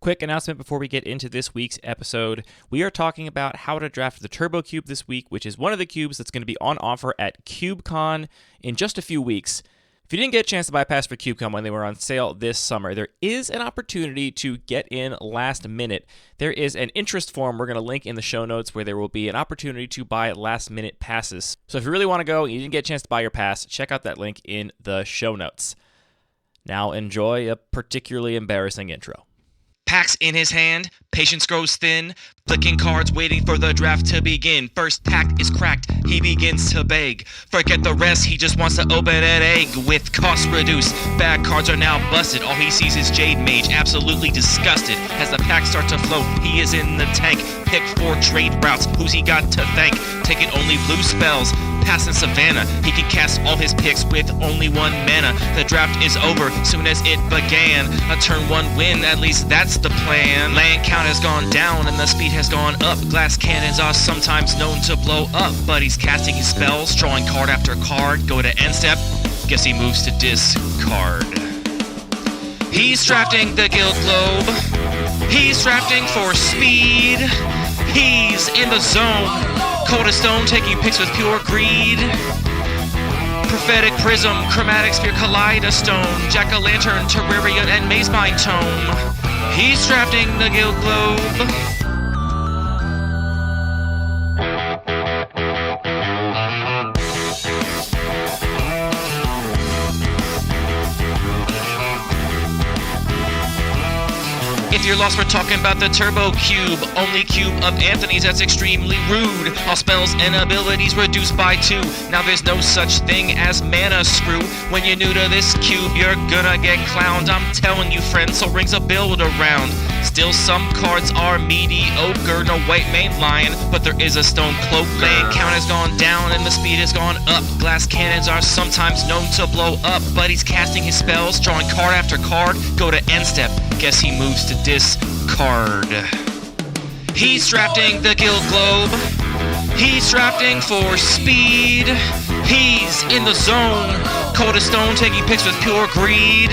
Quick announcement before we get into this week's episode. We are talking about how to draft the Turbo Cube this week, which is one of the cubes that's going to be on offer at CubeCon in just a few weeks. If you didn't get a chance to buy a pass for CubeCon when they were on sale this summer, there is an opportunity to get in last minute. There is an interest form we're going to link in the show notes where there will be an opportunity to buy last minute passes. So if you really want to go and you didn't get a chance to buy your pass, check out that link in the show notes. Now enjoy a particularly embarrassing intro. Packs in his hand, patience grows thin, flicking cards waiting for the draft to begin. First pack is cracked, he begins to beg. Forget the rest, he just wants to open an egg. With cost reduced, bad cards are now busted. All he sees is Jade Mage, absolutely disgusted. As the packs start to flow, he is in the tank. Pick 4 trade routes, who's he got to thank? Taking only blue spells, passing Savannah. He can cast all his picks with only 1 mana. The draft is over soon as it began. A turn 1 win, at least that's the plan. Land count has gone down and the speed has gone up. Glass cannons are sometimes known to blow up, but he's casting his spells, drawing card after card. Go to end step, guess he moves to discard. He's drafting the Guild Globe. He's drafting for speed. He's in the zone. Cold as stone, taking picks with pure greed. Prophetic Prism, Chromatic Sphere, Kaleidostone, Jack-o'-lantern, Terraria, and Maze-Bind Tome. He's drafting the Guild Globe. If you're lost, we're talking about the Turbo Cube. Only cube of Anthony's that's extremely rude. All spells and abilities reduced by 2. Now there's no such thing as mana screw. When you're new to this cube, you're gonna get clowned. I'm telling you, friends, so rings a build around. Still, some cards are mediocre. No white main lion, but there is a stone cloak. Land count has gone down and the speed has gone up. Glass cannons are sometimes known to blow up, but he's casting his spells, drawing card after card. Go to end step, guess he moves to discard. He's drafting the Guild Globe. He's drafting for speed. He's in the zone. Cold as stone, taking picks with pure greed.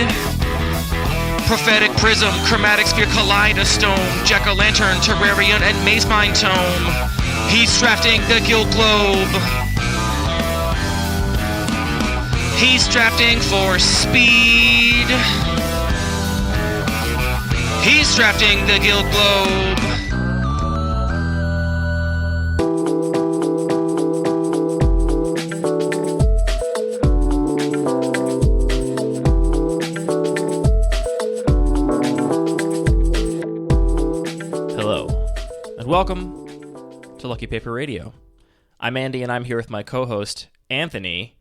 Prophetic Prism, Chromatic Sphere, Kaleidostone, Jack-o'-lantern, Terraria, and Maze-Bind Tome. He's drafting the Guild Globe. He's drafting for speed. He's drafting the Guild Globe. Hello, and welcome to Lucky Paper Radio. I'm Andy, and I'm here with my co-host, Anthony.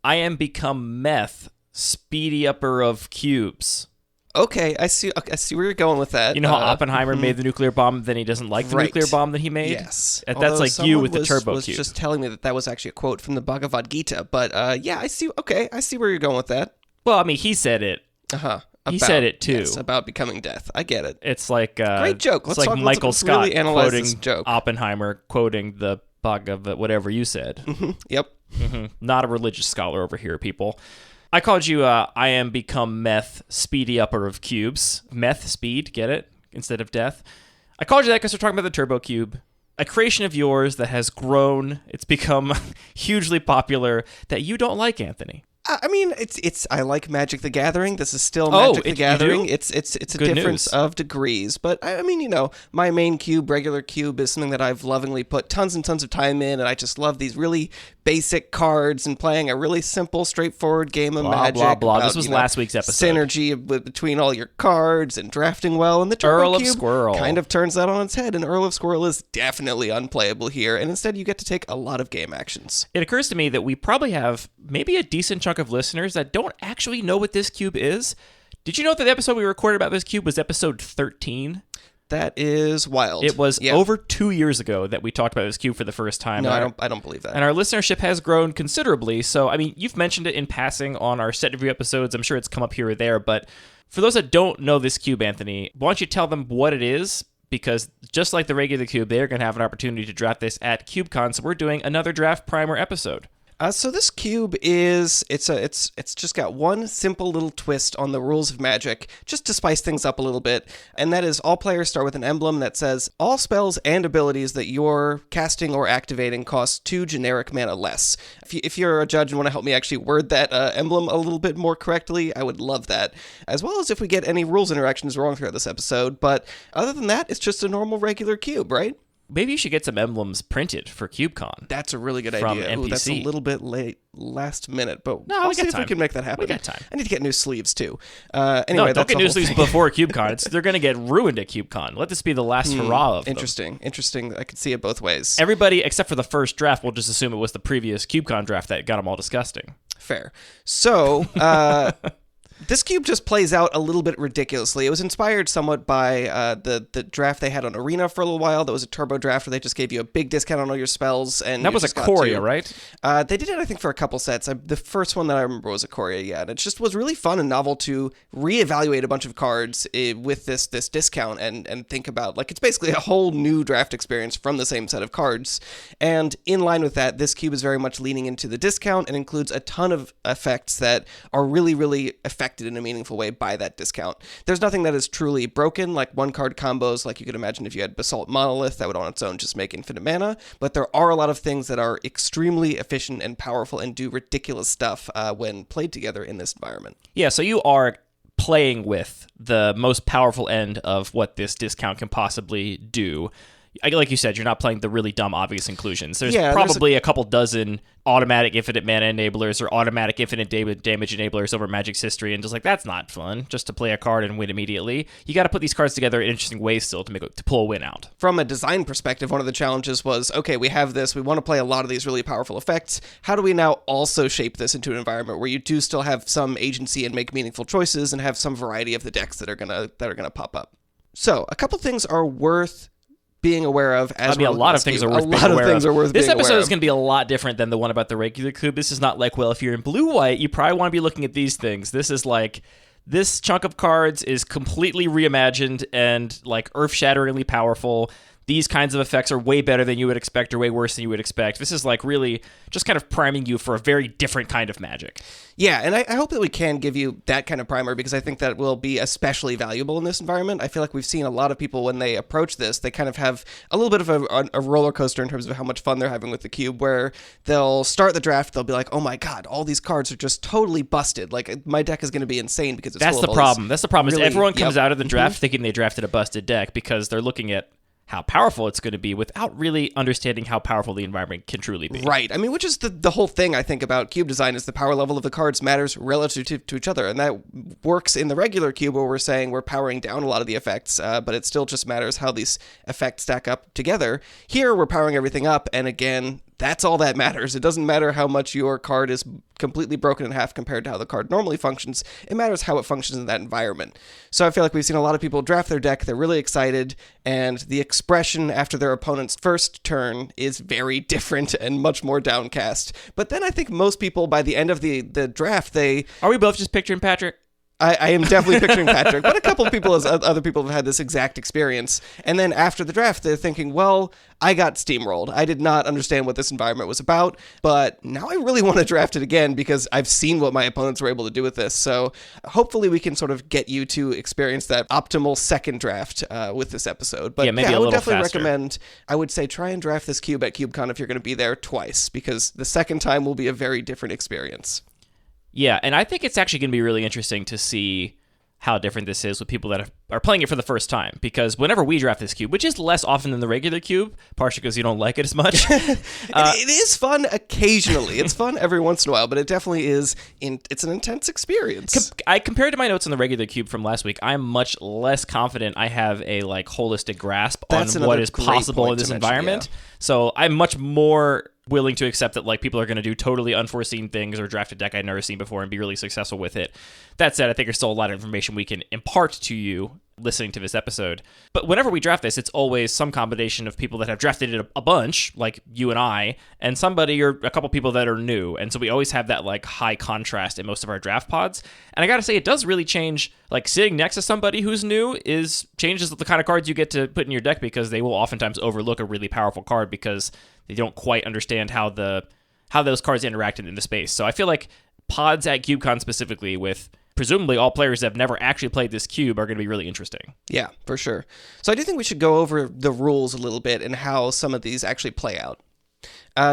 I am become meth, speedy upper of cubes. Okay, I see where you're going with that. You know how Oppenheimer made the nuclear bomb, then he doesn't like the nuclear bomb that he made? Yes. That's like you with the Turbo was Cube. Just telling me that was actually a quote from the Bhagavad Gita, but yeah, I see where you're going with that. Well, I mean, he said it. He said it too. Yes, about becoming death. I get it. It's like great joke. It's like Michael Scott really analyze quoting this joke. Oppenheimer, quoting the Bhagavad, whatever you said. Yep. Not a religious scholar over here, people. I called you I am become meth, speedy upper of cubes. Meth, speed, get it? Instead of death. I called you that because we're talking about the Turbo Cube. A creation of yours that has grown. It's become hugely popular that you don't like, Anthony. I mean, it's. I like Magic the Gathering. This is still Magic the Gathering. It's a Good difference news. of degrees. But I mean, you know, my main cube, regular cube, is something that I've lovingly put tons and tons of time in, and I just love these really basic cards and playing a really simple, straightforward game of Magic. Blah, blah. About, this was last week's episode. Synergy between all your cards and drafting well. And the Turbo Earl of Cube Squirrel kind of turns that on its head, and Earl of Squirrel is definitely unplayable here. And instead, you get to take a lot of game actions. It occurs to me that we probably have maybe a decent chunk of listeners that don't actually know what this cube is. Did you know that the episode we recorded about this cube was episode 13? That is wild. It was over 2 years ago that we talked about this cube for the first time. No, I don't believe that. And our listenership has grown considerably. So, I mean, you've mentioned it in passing on our set review episodes. I'm sure it's come up here or there. But for those that don't know this cube, Anthony, why don't you tell them what it is? Because just like the regular cube, they're going to have an opportunity to draft this at CubeCon. So we're doing another draft primer episode. So this cube is it's just got one simple little twist on the rules of Magic, just to spice things up a little bit, and that is all players start with an emblem that says all spells and abilities that you're casting or activating cost 2 generic mana less. If you're a judge and want to help me actually word that emblem a little bit more correctly, I would love that. As well as if we get any rules interactions wrong throughout this episode, but other than that, it's just a normal regular cube, right? Maybe you should get some emblems printed for CubeCon. That's a really good from idea. NPC. Ooh, that's a little bit late, last minute, but No, we'll we see got if we time. can make that happen. We got time. I need to get new sleeves too. No, Anyway, don't that's get the new whole sleeves thing. before CubeCon. They're going to get ruined at CubeCon. Let this be the last hurrah of them. Interesting. I could see it both ways. Everybody, except for the first draft, will just assume it was the previous CubeCon draft that got them all disgusting. Fair. So, this cube just plays out a little bit ridiculously. It was inspired somewhat by the draft they had on Arena for a little while. That was a turbo draft where they just gave you a big discount on all your spells. And That you was a just got Coria, to- right? They did it, I think, for a couple sets. The first one that I remember was a Coria, yeah. And it just was really fun and novel to reevaluate a bunch of cards with this discount and think about, like, it's basically a whole new draft experience from the same set of cards. And in line with that, this cube is very much leaning into the discount and includes a ton of effects that are really, really affected in a meaningful way by that discount. There's nothing that is truly broken, like one card combos, like you could imagine if you had Basalt Monolith, that would on its own just make infinite mana, but there are a lot of things that are extremely efficient and powerful and do ridiculous stuff when played together in this environment. Yeah, so you are playing with the most powerful end of what this discount can possibly do. Like you said, you're not playing the really dumb, obvious inclusions. There's probably a couple dozen automatic infinite mana enablers or automatic infinite damage enablers over Magic's history, and just like, that's not fun, just to play a card and win immediately. You got to put these cards together in interesting ways still to pull a win out. From a design perspective, one of the challenges was, okay, we have this, we want to play a lot of these really powerful effects. How do we now also shape this into an environment where you do still have some agency and make meaningful choices and have some variety of the decks that are gonna pop up? So, a couple things are worth being aware of as a lot of things are worth being aware of. This episode is going to be a lot different than the one about the regular cube. This is not like, well, if you're in blue-white, you probably want to be looking at these things. This is like, this chunk of cards is completely reimagined and like earth-shatteringly powerful. These kinds of effects are way better than you would expect or way worse than you would expect. This is like really just kind of priming you for a very different kind of Magic. Yeah, and I hope that we can give you that kind of primer because I think that will be especially valuable in this environment. I feel like we've seen a lot of people when they approach this, they kind of have a little bit of a roller coaster in terms of how much fun they're having with the cube, where they'll start the draft, they'll be like, oh my god, all these cards are just totally busted. Like, my deck is going to be insane because it's That's full the of all problem. these That's the problem. Is really- everyone comes out of the draft thinking they drafted a busted deck because they're looking at how powerful it's going to be without really understanding how powerful the environment can truly be. Right. I mean, which is the whole thing, I think, about cube design is the power level of the cards matters relative to each other. And that works in the regular cube where we're saying we're powering down a lot of the effects, but it still just matters how these effects stack up together. Here, we're powering everything up, and again, that's all that matters. It doesn't matter how much your card is completely broken in half compared to how the card normally functions. It matters how it functions in that environment. So I feel like we've seen a lot of people draft their deck. They're really excited, and the expression after their opponent's first turn is very different and much more downcast. But then I think most people, by the end of the draft, Are we both just picturing Patrick? I am definitely picturing Patrick, but a couple of people, other people have had this exact experience. And then after the draft, they're thinking, well, I got steamrolled. I did not understand what this environment was about, but now I really want to draft it again because I've seen what my opponents were able to do with this. So hopefully we can sort of get you to experience that optimal second draft with this episode. But maybe I a would little definitely faster. recommend, I would say try and draft this cube at CubeCon if you're going to be there twice, because the second time will be a very different experience. Yeah, and I think it's actually going to be really interesting to see how different this is with people that are playing it for the first time. Because whenever we draft this cube, which is less often than the regular cube, partially because you don't like it as much. It is fun occasionally. It's fun every once in a while, but it definitely is. It's an intense experience. Compared to my notes on the regular cube from last week, I'm much less confident I have a like holistic grasp That's on another what is great possible point in this to mention, environment. yeah. So I'm much more willing to accept that like people are going to do totally unforeseen things or draft a deck I'd never seen before and be really successful with it. That said, I think there's still a lot of information we can impart to you listening to this episode. But whenever we draft this, it's always some combination of people that have drafted it a bunch, like you and I, and somebody or a couple people that are new. And so we always have that like high contrast in most of our draft pods. And I gotta say, it does really change, like sitting next to somebody who's new changes the kind of cards you get to put in your deck, because they will oftentimes overlook a really powerful card because they don't quite understand how the how those cards interacted in the space. So I feel like pods at CubeCon specifically, with presumably all players that have never actually played this cube, are going to be really interesting. Yeah, for sure. So I do think we should go over the rules a little bit and how some of these actually play out.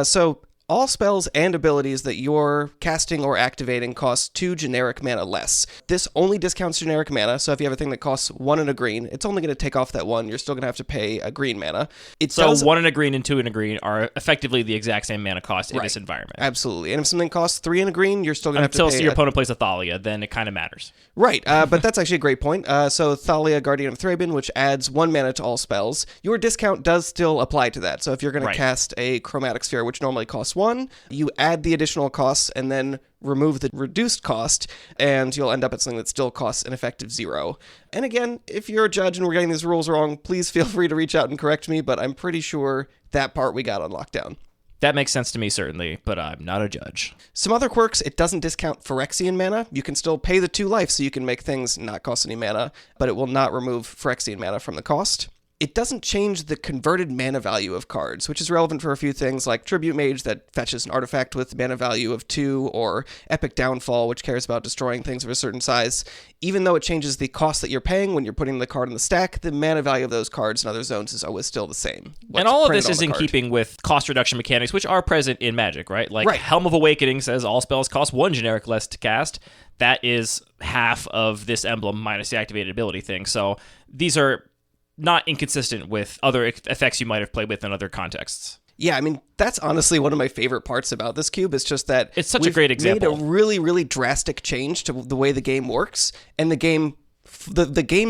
So all spells and abilities that you're casting or activating cost 2 generic mana less. This only discounts generic mana, so if you have a thing that costs 1 and a green, it's only going to take off that 1. You're still going to have to pay a green mana. So 1 and a green and 2 and a green are effectively the exact same mana cost in this environment. Absolutely. And if something costs 3 and a green, you're still going to have to pay... Until your opponent plays a Thalia, then it kind of matters. Right, but that's actually a great point. So Thalia, Guardian of Thraben, which adds 1 mana to all spells, your discount does still apply to that. So if you're going to cast a Chromatic Sphere, which normally costs 1, you add the additional costs and then remove the reduced cost, and you'll end up at something that still costs an effective 0. And again, if you're a judge and we're getting these rules wrong, please feel free to reach out and correct me, but I'm pretty sure that part we got on lockdown. That makes sense to me, certainly, but I'm not a judge. Some other quirks, it doesn't discount Phyrexian mana. You can still pay the 2 life, so you can make things not cost any mana, but it will not remove Phyrexian mana from the cost. It doesn't change the converted mana value of cards, which is relevant for a few things like Tribute Mage that fetches an artifact with mana value of 2, or Epic Downfall, which cares about destroying things of a certain size. Even though it changes the cost that you're paying when you're putting the card in the stack, the mana value of those cards in other zones is always still the same. And all of this is in keeping with cost reduction mechanics, which are present in Magic, right? Like Helm of Awakening says all spells cost 1 generic less to cast. That is half of this emblem minus the activated ability thing. So these are not inconsistent with other effects you might have played with in other contexts. Yeah, I mean, that's honestly one of my favorite parts about this cube. It's just that it's such a great example. Made a really, really drastic change to the way the game works, and the game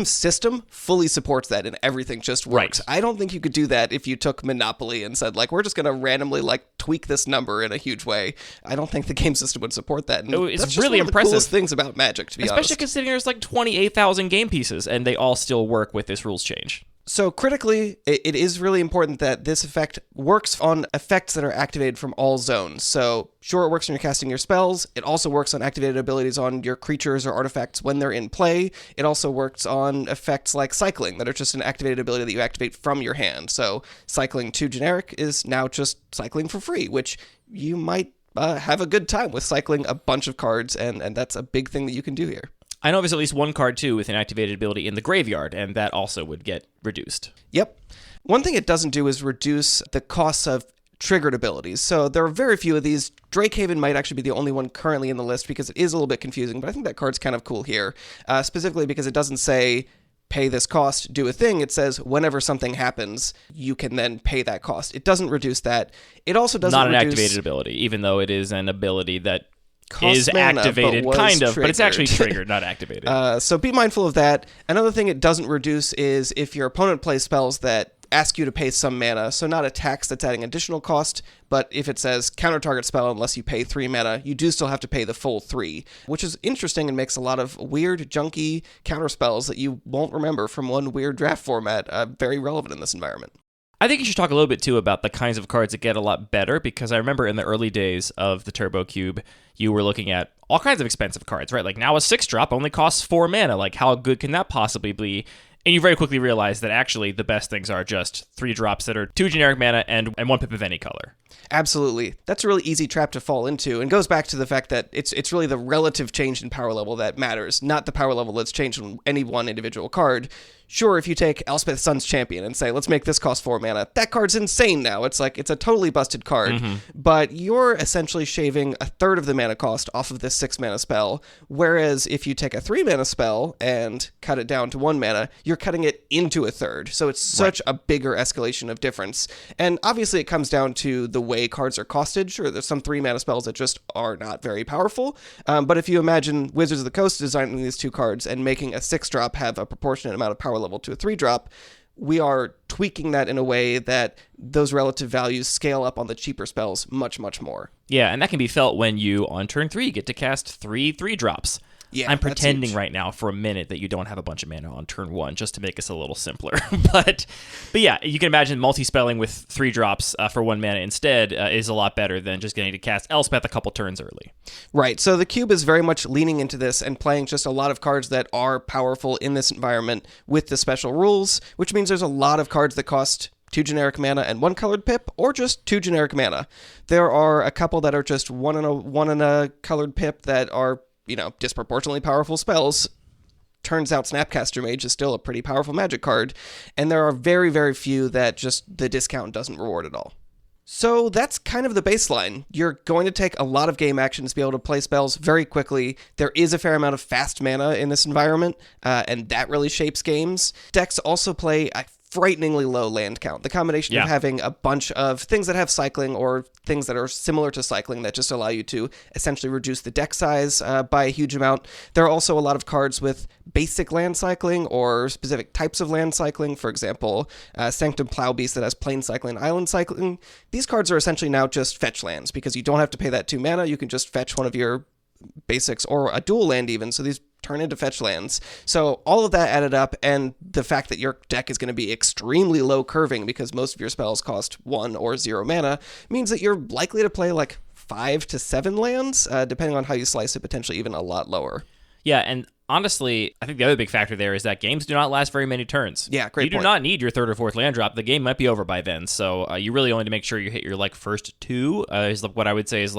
system fully supports that, and everything just works. I don't think you could do that if you took Monopoly and said, like, we're just going to randomly, like, tweak this number in a huge way. I don't think the game system would support that. And it's that's really one of impressive. The coolest things about Magic, to be honest. Especially considering there's like 28,000 game pieces, and they all still work with this rules change. So critically, it is really important that this effect works on effects that are activated from all zones. So sure, it works when you're casting your spells. It also works on activated abilities on your creatures or artifacts when they're in play. It also works on effects like cycling that are just an activated ability that you activate from your hand. So cycling to generic is now just cycling for free, which you might have a good time with cycling a bunch of cards, and that's a big thing that you can do here. I know there's at least one card, too, with an activated ability in the graveyard, and that also would get reduced. Yep. One thing it doesn't do is reduce the costs of triggered abilities. So there are very few of these. Drakehaven might actually be the only one currently in the list because it is a little bit confusing, but I think that card's kind of cool here, specifically because it doesn't say pay this cost, do a thing. It says whenever something happens, you can then pay that cost. It doesn't reduce that. It also doesn't Not an activated ability, even though it is an ability that is mana, activated, kind of, triggered. But it's actually triggered, not activated. So be mindful of that. Another thing it doesn't reduce is if your opponent plays spells that ask you to pay some mana, so not attacks that's adding additional cost, but if it says counter target spell unless you pay 3 mana, you do still have to pay the full 3, which is interesting and makes a lot of weird, junky counter spells that you won't remember from one weird draft format very relevant in this environment. I think you should talk a little bit, too, about the kinds of cards that get a lot better, because I remember in the early days of the Turbo Cube, you were looking at all kinds of expensive cards, right? Like now a 6-drop only costs 4 mana. Like how good can that possibly be? And you very quickly realize that actually the best things are just 3 drops that are 2 generic mana and 1 pip of any color. Absolutely. That's a really easy trap to fall into, and goes back to the fact that it's really the relative change in power level that matters, not the power level that's changed on any one individual card. Sure, if you take Elspeth Sun's Champion and say, let's make this cost 4 mana, that card's insane now. It's like, it's a totally busted card, but you're essentially shaving a third of the mana cost off of this 6 mana spell, whereas if you take a 3 mana spell and cut it down to 1 mana, you're cutting it into a third. So it's such a bigger escalation of difference. And obviously it comes down to the way cards are costed. Sure, there's some 3 mana spells that just are not very powerful, but if you imagine Wizards of the Coast designing these 2 cards and making a 6-drop have a proportionate amount of power level to a 3-drop, we are tweaking that in a way that those relative values scale up on the cheaper spells much, much more. Yeah, and that can be felt when you, on turn 3, get to cast 3 3-drops. Yeah, I'm pretending right now for a minute that you don't have a bunch of mana on turn 1 just to make us a little simpler. but yeah, you can imagine multi-spelling with 3 drops for 1 mana instead is a lot better than just getting to cast Elspeth a couple turns early. Right, so the cube is very much leaning into this and playing just a lot of cards that are powerful in this environment with the special rules, which means there's a lot of cards that cost 2 generic mana and 1 colored pip, or just 2 generic mana. There are a couple that are just 1 and a colored pip that are, disproportionately powerful spells. Turns out Snapcaster Mage is still a pretty powerful magic card, and there are very, very few that just the discount doesn't reward at all. So that's kind of the baseline. You're going to take a lot of game actions to be able to play spells very quickly. There is a fair amount of fast mana in this environment, and that really shapes games. Decks also play a frighteningly low land count. The combination of having a bunch of things that have cycling or things that are similar to cycling that just allow you to essentially reduce the deck size by a huge amount. There are also a lot of cards with basic land cycling or specific types of land cycling. For example, Sanctum Plowbeast that has plain cycling and island cycling. These cards are essentially now just fetch lands because you don't have to pay that 2 mana. You can just fetch one of your basics or a dual land even. So these turn into fetch lands. So all of that added up, and the fact that your deck is going to be extremely low curving because most of your spells cost 1 or 0 mana means that you're likely to play like 5 to 7 lands, depending on how you slice it, potentially even a lot lower. Yeah, and honestly, I think the other big factor there is that games do not last very many turns. Yeah, great You point. do not need your 3rd or 4th land drop. The game might be over by then, so you really only need to make sure you hit your first 2 is what I would say is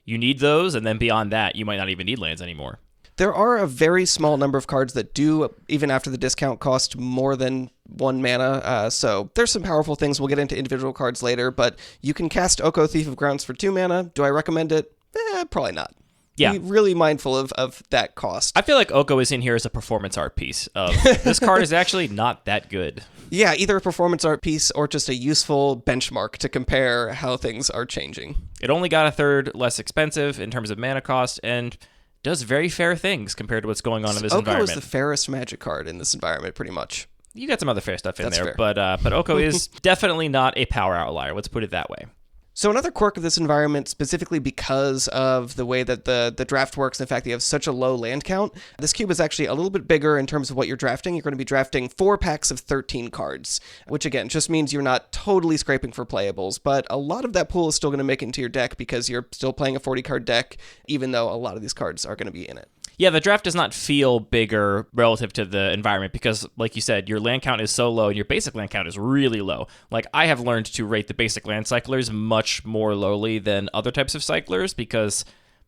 you need those, and then beyond that, you might not even need lands anymore. There are a very small number of cards that do, even after the discount, cost more than 1 mana, so there's some powerful things. We'll get into individual cards later, but you can cast Oko Thief of Grounds for 2 mana. Do I recommend it? Probably not. Yeah. Be really mindful of that cost. I feel like Oko is in here as a performance art piece. This card is actually not that good. Yeah, either a performance art piece or just a useful benchmark to compare how things are changing. It only got a 1/3 less expensive in terms of mana cost, and does very fair things compared to what's going on in this environment. Oko is the fairest magic card in this environment, pretty much. You got some other fair stuff in That's there, fair. but Oko is definitely not a power outlier. Let's put it that way. So another quirk of this environment, specifically because of the way that the draft works and the fact that you have such a low land count, this cube is actually a little bit bigger in terms of what you're drafting. You're going to be drafting 4 packs of 13 cards, which again just means you're not totally scraping for playables, but a lot of that pool is still going to make it into your deck because you're still playing a 40-card deck, even though a lot of these cards are going to be in it. Yeah, the draft does not feel bigger relative to the environment because, like you said, your land count is so low and your basic land count is really low. I have learned to rate the basic land cyclers much more lowly than other types of cyclers because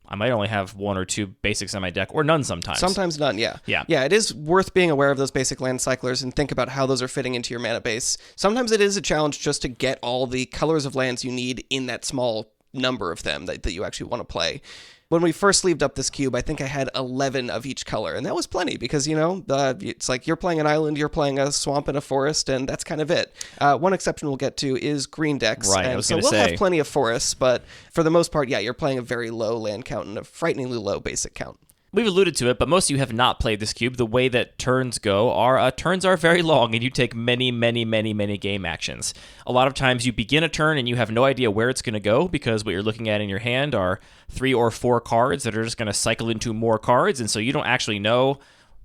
I might only have 1 or 2 basics on my deck, or none sometimes. Sometimes none, yeah. Yeah. Yeah, it is worth being aware of those basic land cyclers and think about how those are fitting into your mana base. Sometimes it is a challenge just to get all the colors of lands you need in that small number of them that you actually want to play. When we first sleeved up this cube, I think I had 11 of each color, and that was plenty because, it's like you're playing an island, you're playing a swamp and a forest, and that's kind of it. One exception we'll get to is green decks. Right, and I was so going we'll to say. have plenty of forests, but for the most part, yeah, you're playing a very low land count and a frighteningly low basic count. We've alluded to it, but most of you have not played this cube. The way that turns go are turns are very long, and you take many, many, many, many game actions. A lot of times you begin a turn and you have no idea where it's going to go because what you're looking at in your hand are 3 or 4 cards that are just going to cycle into more cards, and so you don't actually know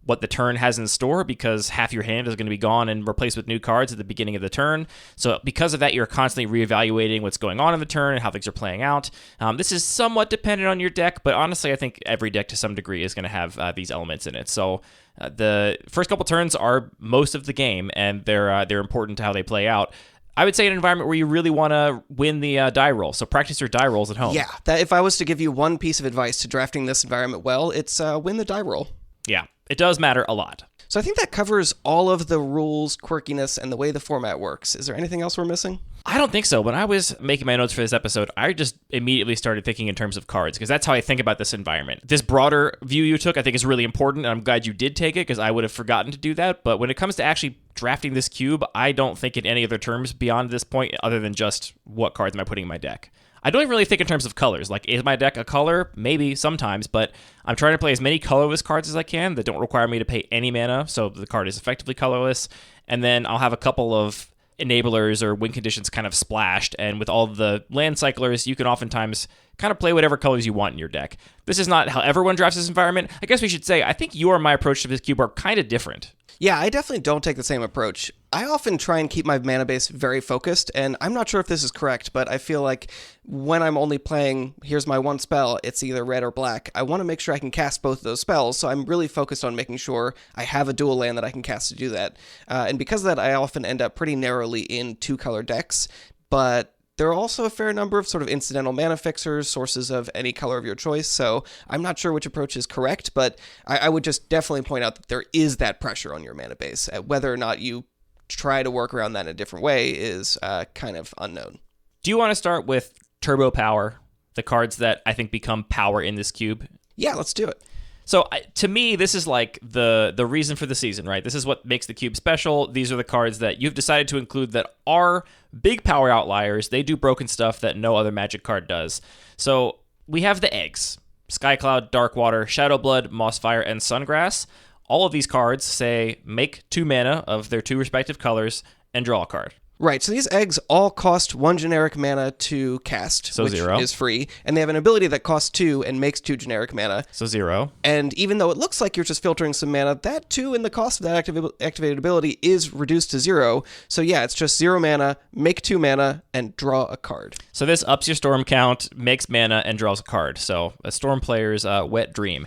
what the turn has in store because half your hand is going to be gone and replaced with new cards at the beginning of the turn. So because of that, you're constantly reevaluating what's going on in the turn and how things are playing out. This is somewhat dependent on your deck, but honestly, I think every deck to some degree is going to have these elements in it. So the first couple turns are most of the game, and they're important to how they play out. I would say an environment where you really want to win the die roll. So practice your die rolls at home. Yeah, that if I was to give you one piece of advice to drafting this environment well, it's win the die roll. Yeah, it does matter a lot. So I think that covers all of the rules, quirkiness, and the way the format works. Is there anything else we're missing? I don't think so. When I was making my notes for this episode, I just immediately started thinking in terms of cards because that's how I think about this environment. This broader view you took, I think, is really important, and I'm glad you did take it because I would have forgotten to do that. But when it comes to actually drafting this cube, I don't think in any other terms beyond this point other than just what cards am I putting in my deck. I don't even really think in terms of colors. Is my deck a color? Maybe, sometimes, but I'm trying to play as many colorless cards as I can that don't require me to pay any mana, so the card is effectively colorless, and then I'll have a couple of enablers or win conditions kind of splashed, and with all the land cyclers, you can oftentimes kind of play whatever colors you want in your deck. This is not how everyone drafts this environment. I guess we should say, I think you and my approach to this cube are kind of different. Yeah, I definitely don't take the same approach. I often try and keep my mana base very focused, and I'm not sure if this is correct, but I feel like when I'm only playing, here's my one spell, it's either red or black, I want to make sure I can cast both of those spells, so I'm really focused on making sure I have a dual land that I can cast to do that. And because of that, I often end up pretty narrowly in two-color decks, but there are also a fair number of sort of incidental mana fixers, sources of any color of your choice, so I'm not sure which approach is correct, but I would just definitely point out that there is that pressure on your mana base. Whether or not you try to work around that in a different way is kind of unknown. Do you want to start with Turbo Power, the cards that I think become power in this cube? Yeah, let's do it. So to me, this is like the reason for the season, right? This is what makes the cube special. These are the cards that you've decided to include that are big power outliers. They do broken stuff that no other Magic card does. So we have the eggs: Skycloud, Darkwater, Shadowblood, Mossfire, and Sungrass. All of these cards say make 2 mana of their 2 respective colors and draw a card. Right, so these eggs all cost 1 generic mana to cast, so which 0 is free, and they have an ability that costs 2 and makes 2 generic mana. So 0. And even though it looks like you're just filtering some mana, that 2 in the cost of that activated ability is reduced to 0. So yeah, it's just 0 mana, make 2 mana, and draw a card. So this ups your storm count, makes mana, and draws a card. So a storm player's wet dream.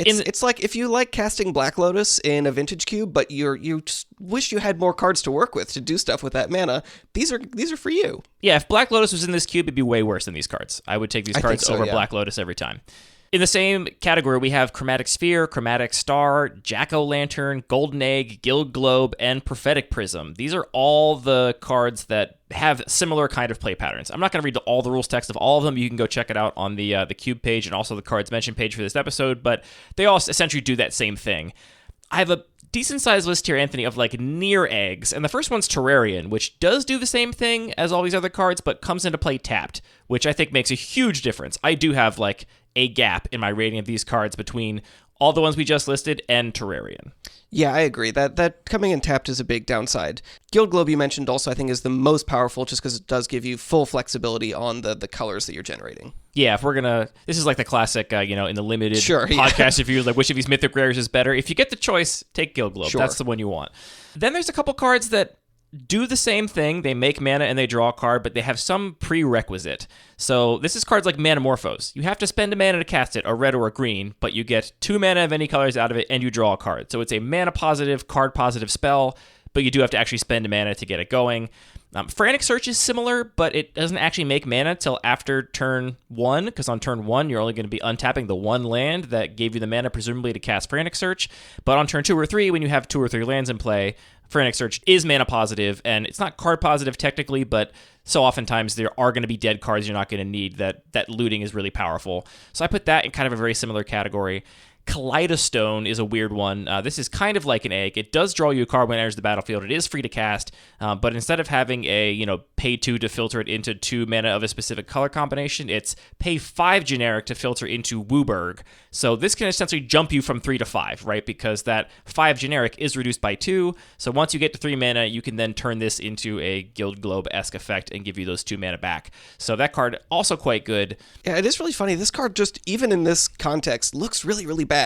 It's like if you like casting Black Lotus in a vintage cube, but you just wish you had more cards to work with to do stuff with that mana. These are for you. Yeah, if Black Lotus was in this cube, it'd be way worse than these cards. I would take these cards over Black Lotus every time. In the same category, we have Chromatic Sphere, Chromatic Star, Jack-O-Lantern, Golden Egg, Guild Globe, and Prophetic Prism. These are all the cards that have similar kind of play patterns. I'm not going to read all the rules text of all of them. You can go check it out on the Cube page and also the cards mentioned page for this episode, but they all essentially do that same thing. I have a decent-sized list here, Anthony, of like near eggs, and the first one's Terrarian, which does do the same thing as all these other cards, but comes into play tapped, which I think makes a huge difference. I do have like a gap in my rating of these cards between all the ones we just listed and Terrarian. Yeah, I agree. That coming in tapped is a big downside. Guild Globe, you mentioned, also I think is the most powerful just because it does give you full flexibility on the colors that you're generating. Yeah, if we're going to... This is like the classic, in the limited podcast reviews, like which of these mythic rares is better. If you get the choice, take Guild Globe. Sure. That's the one you want. Then there's a couple cards that do the same thing. They make mana and they draw a card, but they have some prerequisite. So this is cards like Manamorphose. You have to spend a mana to cast it, a red or a green, but you get 2 mana of any colors out of it and you draw a card. So it's a mana positive, card positive spell, but you do have to actually spend a mana to get it going. Frantic Search is similar, but it doesn't actually make mana till after turn 1, because on turn 1, you're only going to be untapping the 1 land that gave you the mana, presumably, to cast Frantic Search. But on turn 2 or 3, when you have 2 or 3 lands in play, Frantic Search is mana positive, and it's not card positive technically, but so oftentimes there are going to be dead cards you're not going to need. That looting is really powerful. So I put that in kind of a very similar category. Kaleidostone is a weird one. This is kind of like an egg. It does draw you a card when it enters the battlefield. It is free to cast, but instead of having a pay 2 to filter it into 2 mana of a specific color combination, it's pay 5 generic to filter into Wooburg. So this can essentially jump you from 3 to 5, right? Because that 5 generic is reduced by 2. So once you get to 3 mana, you can then turn this into a Guild Globe-esque effect and give you those 2 mana back. So that card also quite good. Yeah, it is really funny. This card just, even in this context, looks really, really bad.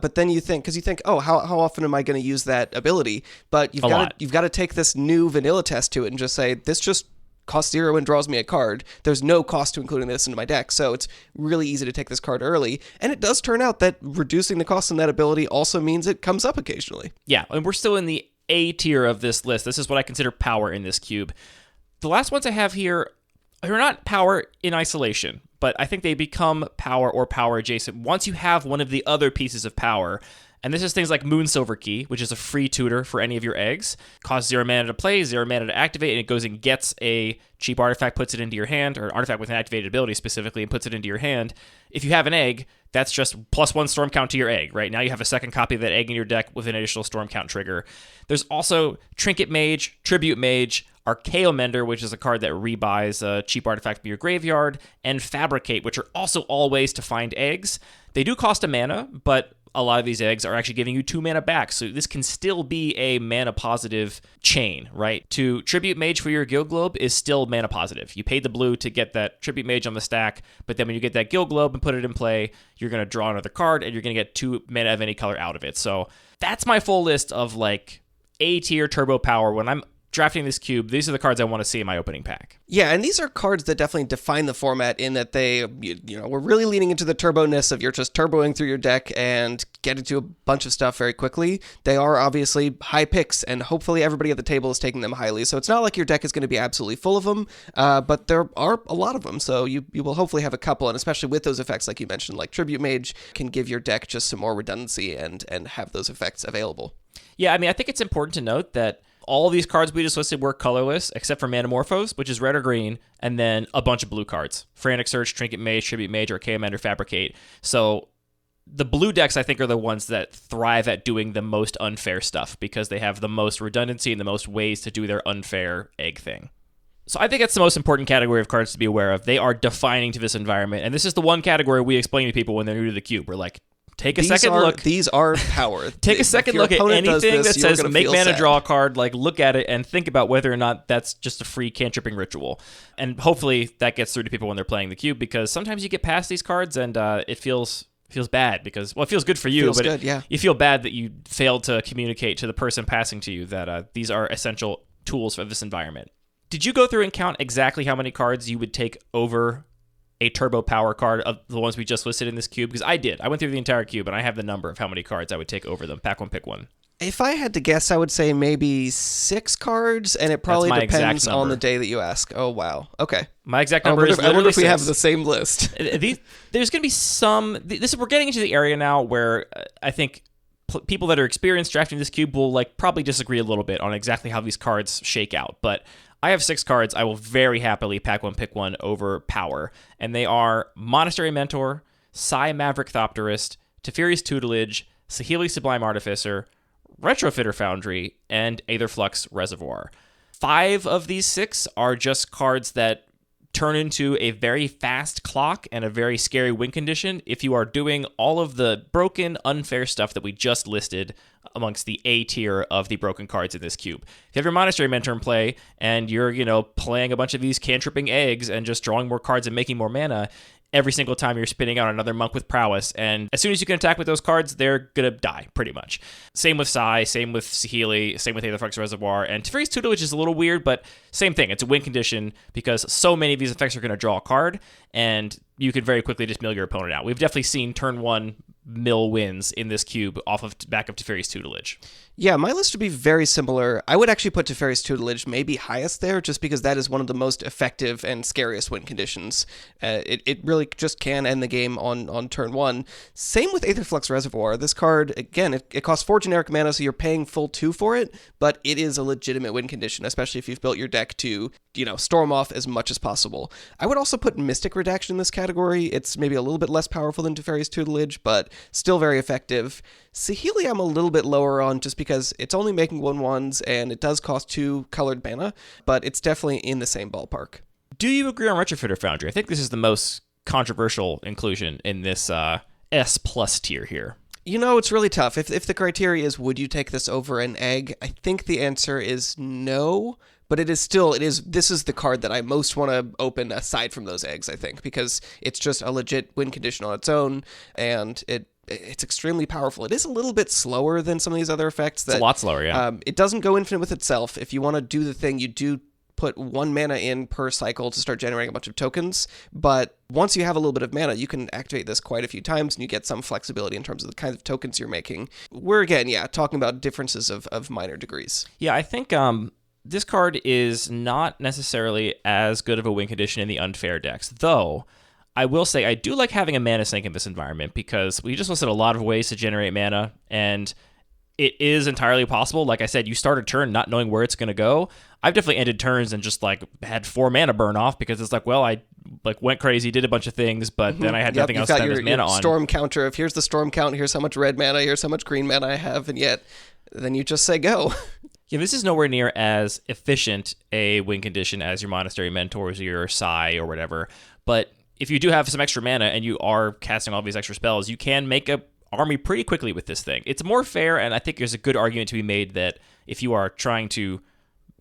But then you think, oh, how often am I going to use that ability? But you've got to take this new vanilla test to it and just say, this just costs 0 and draws me a card. There's no cost to including this into my deck, so it's really easy to take this card early. And it does turn out that reducing the cost on that ability also means it comes up occasionally. Yeah, and we're still in the A tier of this list. This is what I consider power in this cube. The last ones I have here are not power in isolation, but I think they become power or power adjacent once you have one of the other pieces of power. And this is things like Moonsilver Key, which is a free tutor for any of your eggs. Costs 0 mana to play, 0 mana to activate, and it goes and gets a cheap artifact, puts it into your hand, or an artifact with an activated ability specifically, and puts it into your hand. If you have an egg, that's just +1 storm count to your egg, right? Now you have a second copy of that egg in your deck with an additional storm count trigger. There's also Trinket Mage, Tribute Mage, Archaeomender, which is a card that rebuys a cheap artifact from your graveyard, and Fabricate, which are also all ways to find eggs. They do cost a mana, but a lot of these eggs are actually giving you 2 mana back, so this can still be a mana positive chain, right? To Tribute Mage for your Guild Globe is still mana positive. You paid the blue to get that Tribute Mage on the stack, but then when you get that Guild Globe and put it in play, you're going to draw another card, and you're going to get 2 mana of any color out of it. So that's my full list of, like, A tier turbo power. When I'm drafting this cube, these are the cards I want to see in my opening pack. Yeah, and these are cards that definitely define the format in that they, we're really leaning into the turbo-ness of you're just turboing through your deck and getting to a bunch of stuff very quickly. They are obviously high picks, and hopefully everybody at the table is taking them highly. So it's not like your deck is going to be absolutely full of them, but there are a lot of them. So you will hopefully have a couple, and especially with those effects like you mentioned, like Tribute Mage, can give your deck just some more redundancy and have those effects available. Yeah, I mean, I think it's important to note that all these cards we just listed were colorless, except for Manamorphose, which is red or green, and then a bunch of blue cards. Frantic Search, Trinket Mage, Tribute Mage, Archaeomender, and Fabricate. So the blue decks, I think, are the ones that thrive at doing the most unfair stuff because they have the most redundancy and the most ways to do their unfair egg thing. So I think that's the most important category of cards to be aware of. They are defining to this environment, and this is the one category we explain to people when they're new to the cube. We're like, take a second look. These are power. Take a second look at anything that says make mana draw a card, like look at it and think about whether or not that's just a free cantripping ritual. And hopefully that gets through to people when they're playing the cube, because sometimes you get past these cards and it feels bad because, well, it feels good for you, but you feel bad that you failed to communicate to the person passing to you that these are essential tools for this environment. Did you go through and count exactly how many cards you would take over a turbo power card of the ones we just listed in this cube? Because I did. I went through the entire cube, and I have the number of how many cards I would take over them. Pack one, pick one. If I had to guess, I would say maybe 6 cards, and it probably depends on the day that you ask. Oh, wow. Okay. My exact number is literally I wonder if we 6. have the same list. There's going to be some... We're getting into the area now where I think people that are experienced drafting this cube will probably disagree a little bit on exactly how these cards shake out, but I have 6 cards I will very happily pack one, pick one over power, and they are Monastery Mentor, Psy Maverick Thopterist, Teferi's Tutelage, Saheeli Sublime Artificer, Retrofitter Foundry, and Aetherflux Reservoir. 5 of these 6 are just cards that turn into a very fast clock and a very scary win condition if you are doing all of the broken, unfair stuff that we just listed amongst the A tier of the broken cards in this cube. If you have your Monastery Mentor in play and you're, playing a bunch of these cantripping eggs and just drawing more cards and making more mana, every single time you're spinning out another Monk with Prowess, and as soon as you can attack with those cards, they're gonna die, pretty much. Same with Psy, same with Saheeli, same with Aetherflux Reservoir, and Teferi's Tutelage is a little weird, but same thing. It's a win condition because so many of these effects are gonna draw a card, and you could very quickly just mill your opponent out. We've definitely seen turn 1 mill wins in this cube off of back of Teferi's Tutelage. Yeah, my list would be very similar. I would actually put Teferi's Tutelage maybe highest there, just because that is one of the most effective and scariest win conditions. It really just can end the game on turn 1. Same with Aetherflux Reservoir. This card, again, it costs 4 generic mana, so you're paying full 2 for it, but it is a legitimate win condition, especially if you've built your deck to, storm off as much as possible. I would also put Mystic Redaction in this category. It's maybe a little bit less powerful than Teferi's Tutelage, but still very effective. Saheeli I'm a little bit lower on just because it's only making 1/1s and it does cost 2 colored mana, but it's definitely in the same ballpark. Do you agree on Retrofitter Foundry? I think this is the most controversial inclusion in this S+ tier here. It's really tough. If the criteria is would you take this over an egg, I think the answer is no. But this is the card that I most want to open aside from those eggs, I think, because it's just a legit win condition on its own, and it's extremely powerful. It is a little bit slower than some of these other effects. It's a lot slower, yeah. It doesn't go infinite with itself. If you want to do the thing, you do put 1 mana in per cycle to start generating a bunch of tokens, but once you have a little bit of mana, you can activate this quite a few times, and you get some flexibility in terms of the kinds of tokens you're making. We're, again, talking about differences of minor degrees. Yeah, I think this card is not necessarily as good of a win condition in the unfair decks, though I will say I do like having a mana sink in this environment because we just listed a lot of ways to generate mana, and it is entirely possible. Like I said, you start a turn not knowing where it's going to go. I've definitely ended turns and just had 4 mana burn off because it's I went crazy, did a bunch of things, but then I had nothing else to spend this mana on. Storm counter of here's the storm count, here's how much red mana, here's how much green mana I have, and yet then you just say go. Yeah, this is nowhere near as efficient a win condition as your Monastery Mentors or your Psy or whatever, but if you do have some extra mana and you are casting all these extra spells, you can make a army pretty quickly with this thing. It's more fair, and I think there's a good argument to be made that if you are trying to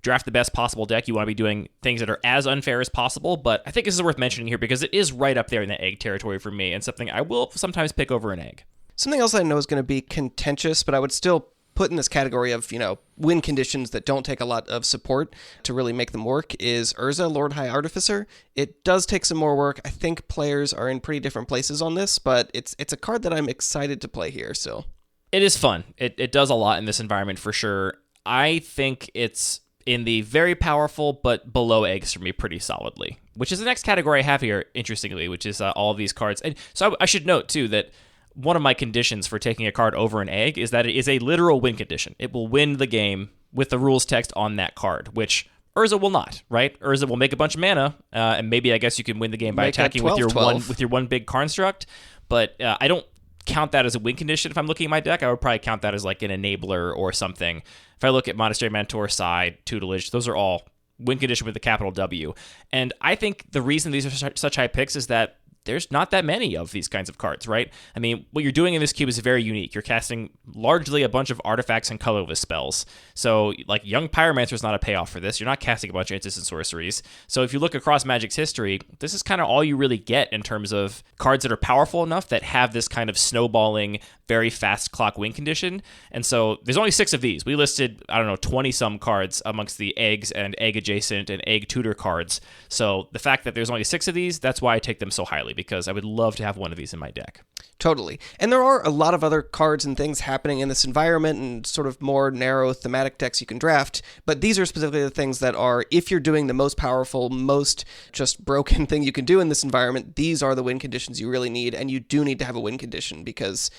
draft the best possible deck, you want to be doing things that are as unfair as possible, but I think this is worth mentioning here because it is right up there in the egg territory for me, and something I will sometimes pick over an egg. Something else I know is going to be contentious, but I would still put in this category of, win conditions that don't take a lot of support to really make them work is Urza, Lord High Artificer. It does take some more work. I think players are in pretty different places on this, but it's a card that I'm excited to play here, so. It is fun. It does a lot in this environment for sure. I think it's in the very powerful but below eggs for me pretty solidly, which is the next category I have here, interestingly, which is all of these cards. And so I should note, too, that one of my conditions for taking a card over an egg is that it is a literal win condition. It will win the game with the rules text on that card, which Urza will not, right? Urza will make a bunch of mana, and maybe I guess you can win the game by attacking 12, with your one big construct, but I don't count that as a win condition. If I'm looking at my deck, I would probably count that as like an enabler or something. If I look at Monastery Mentor, Side, Tutelage, those are all win condition with a capital W. And I think the reason these are such high picks is that there's not that many of these kinds of cards, right? I mean, what you're doing in this cube is very unique. You're casting largely a bunch of artifacts and colorless spells. So, like, Young Pyromancer is not a payoff for this. You're not casting a bunch of instants and sorceries. So if you look across Magic's history, this is kind of all you really get in terms of cards that are powerful enough that have this kind of snowballing, very fast clock win condition. And so there's only 6 of these. We listed, 20-some cards amongst the eggs and egg-adjacent and egg-tutor cards. So the fact that there's only 6 of these, that's why I take them so highly, because I would love to have one of these in my deck. Totally. And there are a lot of other cards and things happening in this environment and sort of more narrow thematic decks you can draft, but these are specifically the things that are, if you're doing the most powerful, most just broken thing you can do in this environment, these are the win conditions you really need, and you do need to have a win condition because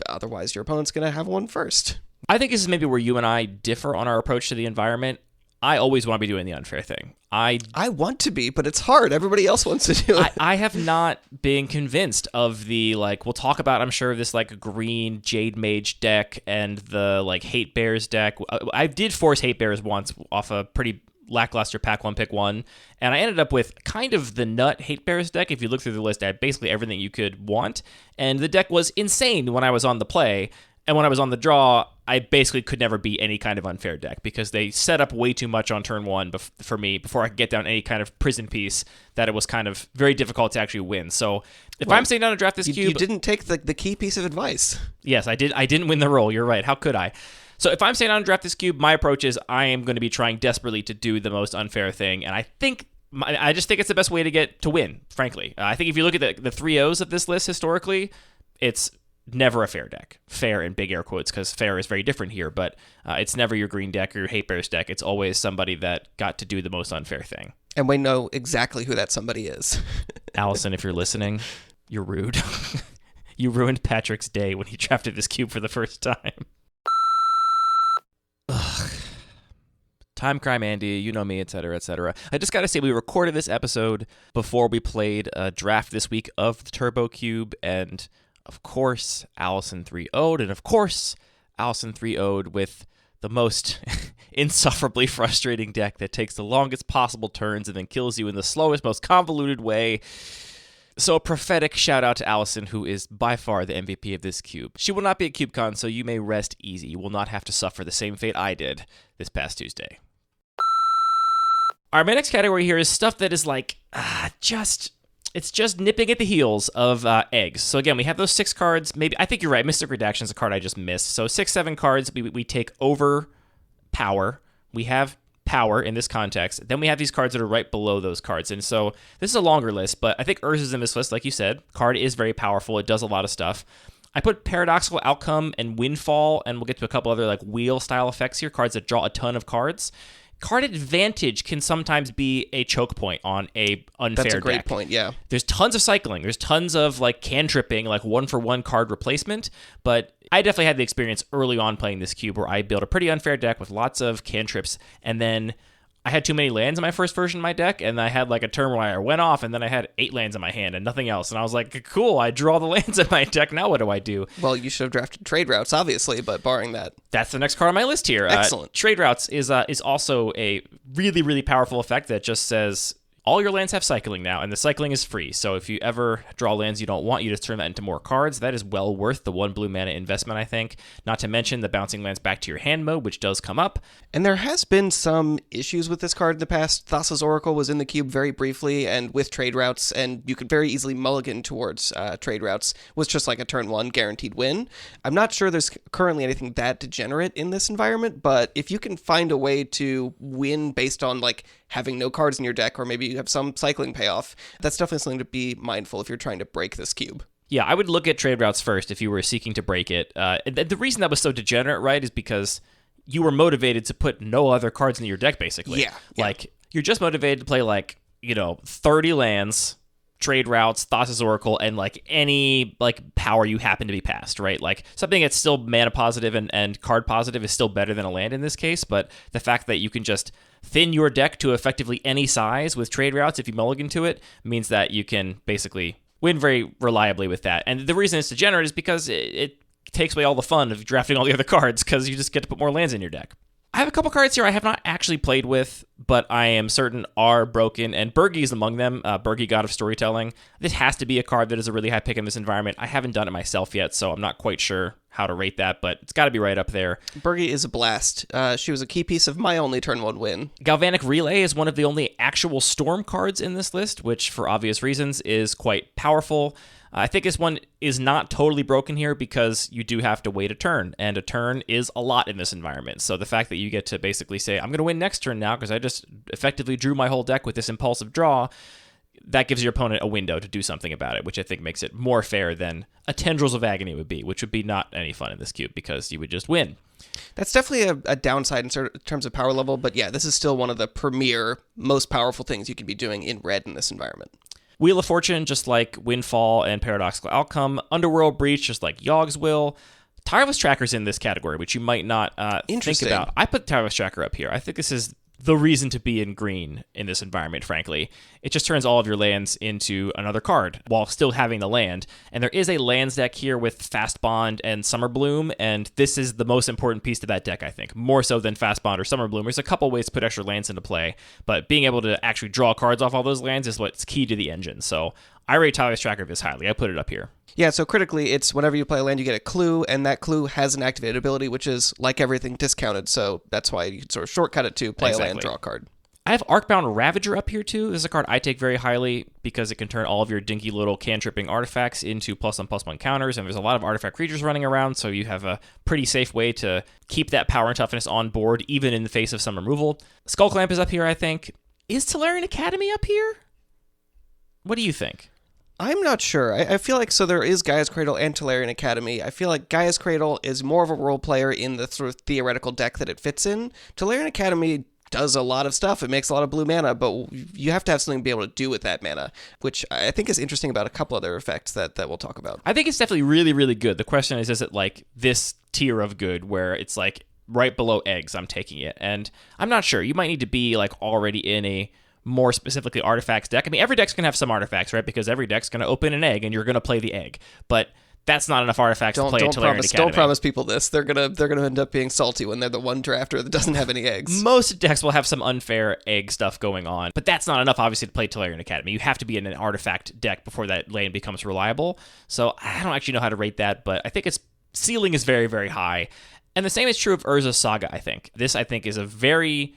otherwise your opponent's going to have one first. I think this is maybe where you and I differ on our approach to the environment. I always want to be doing the unfair thing. I want to be, but it's hard. Everybody else wants to do it. I have not been convinced of the, we'll talk about, I'm sure, this, green Jade Mage deck and the, Hate Bears deck. I did force Hate Bears once off a pretty lackluster pack 1, pick 1, and I ended up with kind of the nut Hate Bears deck. If you look through the list, I had basically everything you could want, and the deck was insane when I was on the play. And when I was on the draw, I basically could never beat any kind of unfair deck because they set up way too much on turn 1 for me before I could get down any kind of prison piece that it was kind of very difficult to actually win. So if I'm sitting down to draft this cube... You didn't take the key piece of advice. Yes, I did. I didn't win the roll. You're right. How could I? So if I'm sitting down to draft this cube, my approach is I am going to be trying desperately to do the most unfair thing. And I just think it's the best way to win, frankly. I think if you look at the 3-0s of this list historically, it's never a fair deck. Fair in big air quotes, because fair is very different here, but it's never your green deck or your Hate Bears deck. It's always somebody that got to do the most unfair thing. And we know exactly who that somebody is. Allison, if you're listening, you're rude. You ruined Patrick's day when he drafted this cube for the first time. Ugh. Time crime Andy, you know me, etc., etc. I just gotta say, we recorded this episode before we played a draft this week of the Turbo Cube, and of course, Allison 3-0'd, and of course, Allison 3-0'd with the most insufferably frustrating deck that takes the longest possible turns and then kills you in the slowest, most convoluted way. So a prophetic shout out to Allison, who is by far the MVP of this cube. She will not be at CubeCon, so you may rest easy. You will not have to suffer the same fate I did this past Tuesday. All right, my next category here is stuff that is it's just nipping at the heels of eggs. So again, we have those 6 cards. Maybe I think you're right. Mystic Redaction is a card I just missed. So 6, 7 cards we take over power. We have power in this context. Then we have these cards that are right below those cards. And so this is a longer list, but I think Urza's in this list, like you said. Card is very powerful. It does a lot of stuff. I put Paradoxical Outcome and Windfall, and we'll get to a couple other wheel style effects here, cards that draw a ton of cards. Card advantage can sometimes be a choke point on a unfair deck. That's a great point, yeah. There's tons of cycling. There's tons of cantripping, 1-for-1 card replacement. But I definitely had the experience early on playing this cube where I built a pretty unfair deck with lots of cantrips, and then I had too many lands in my first version of my deck, and I had a turn where I went off, and then I had 8 lands in my hand and nothing else. And I was like, cool, I drew all the lands in my deck. Now what do I do? Well, you should have drafted Trade Routes, obviously, but barring that. That's the next card on my list here. Excellent. Trade Routes is also a really, really powerful effect that just says All your lands have cycling now, and the cycling is free. So if you ever draw lands you don't want, you just turn that into more cards. That is well worth the 1 blue mana investment, I think. Not to mention the bouncing lands back to your hand mode, which does come up. And there has been some issues with this card in the past. Thassa's Oracle was in the cube very briefly, and with trade routes, and you could very easily mulligan towards trade routes, was just like a turn 1 guaranteed win. I'm not sure there's currently anything that degenerate in this environment, but if you can find a way to win based on like having no cards in your deck, or maybe you have some cycling payoff, that's definitely something to be mindful if you're trying to break this cube. Yeah, I would look at trade routes first if you were seeking to break it. The reason that was so degenerate, right, is because you were motivated to put no other cards in your deck, basically. Yeah. Like, you're just motivated to play, 30 lands, trade routes, Thassa's Oracle, and, any, power you happen to be passed, right? Like, something that's still mana positive and card positive is still better than a land in this case, but the fact that you can just thin your deck to effectively any size with trade routes if you mulligan to it means that you can basically win very reliably with that. And the reason it's degenerate is because it takes away all the fun of drafting all the other cards because you just get to put more lands in your deck. I have a couple cards here I have not actually played with, but I am certain are broken, and Birgi is among them. Birgi, God of Storytelling. This has to be a card that is a really high pick in this environment. I haven't done it myself yet, so I'm not quite sure how to rate that, but it's got to be right up there. Birgi is a blast. She was a key piece of my only turn 1 win. Galvanic Relay is one of the only actual Storm cards in this list, which, for obvious reasons, is quite powerful. I think this one is not totally broken here because you do have to wait a turn, and a turn is a lot in this environment. So the fact that you get to basically say, I'm going to win next turn now because I just effectively drew my whole deck with this impulsive draw, that gives your opponent a window to do something about it, which I think makes it more fair than a Tendrils of Agony would be, which would be not any fun in this cube because you would just win. That's definitely a downside in terms of power level, but yeah, this is still one of the premier, most powerful things you can be doing in red in this environment. Wheel of Fortune, just like Windfall and Paradoxical Outcome. Underworld Breach, just like Yogg's Will. Tireless Tracker's in this category, which you might not think about. I put Tireless Tracker up here. I think this is the reason to be in green in this environment, frankly. It just turns all of your lands into another card while still having the land. And there is a lands deck here with Fast Bond and Summer Bloom, and this is the most important piece to that deck, I think. More so than Fast Bond or Summer Bloom. There's a couple ways to put extra lands into play, but being able to actually draw cards off all those lands is what's key to the engine. So I rate Tireless Tracker this highly. I put it up here. Yeah, so critically, it's whenever you play a land, you get a clue, and that clue has an activated ability, which is, like everything, discounted, so that's why you can sort of shortcut it to play a land, draw a card. I have Arcbound Ravager up here, too. This is a card I take very highly because it can turn all of your dinky little cantripping artifacts into +1/+1 counters, and there's a lot of artifact creatures running around, so you have a pretty safe way to keep that power and toughness on board, even in the face of some removal. Skull Clamp is up here, I think. Is Tolarian Academy up here? What do you think? I'm not sure. I feel like, so there is Gaia's Cradle and Tolarian Academy. I feel like Gaia's Cradle is more of a role player in the sort of theoretical deck that it fits in. Tolarian Academy does a lot of stuff. It makes a lot of blue mana, but you have to have something to be able to do with that mana, which I think is interesting about a couple other effects that we'll talk about. I think it's definitely really, really good. The question is it like this tier of good where it's like right below eggs, I'm taking it? And I'm not sure. You might need to be like already in a more specifically artifacts deck. I mean, every deck's going to have some artifacts, right? Because every deck's going to open an egg and you're going to play the egg. But that's not enough artifacts to play a Tolarian Academy. Don't promise people this. They're gonna end up being salty when they're the one drafter that doesn't have any eggs. Most decks will have some unfair egg stuff going on, but that's not enough, obviously, to play Tolarian Academy. You have to be in an artifact deck before that lane becomes reliable. So I don't actually know how to rate that, but I think its ceiling is very, very high. And the same is true of Urza's Saga, I think. This, I think, is a very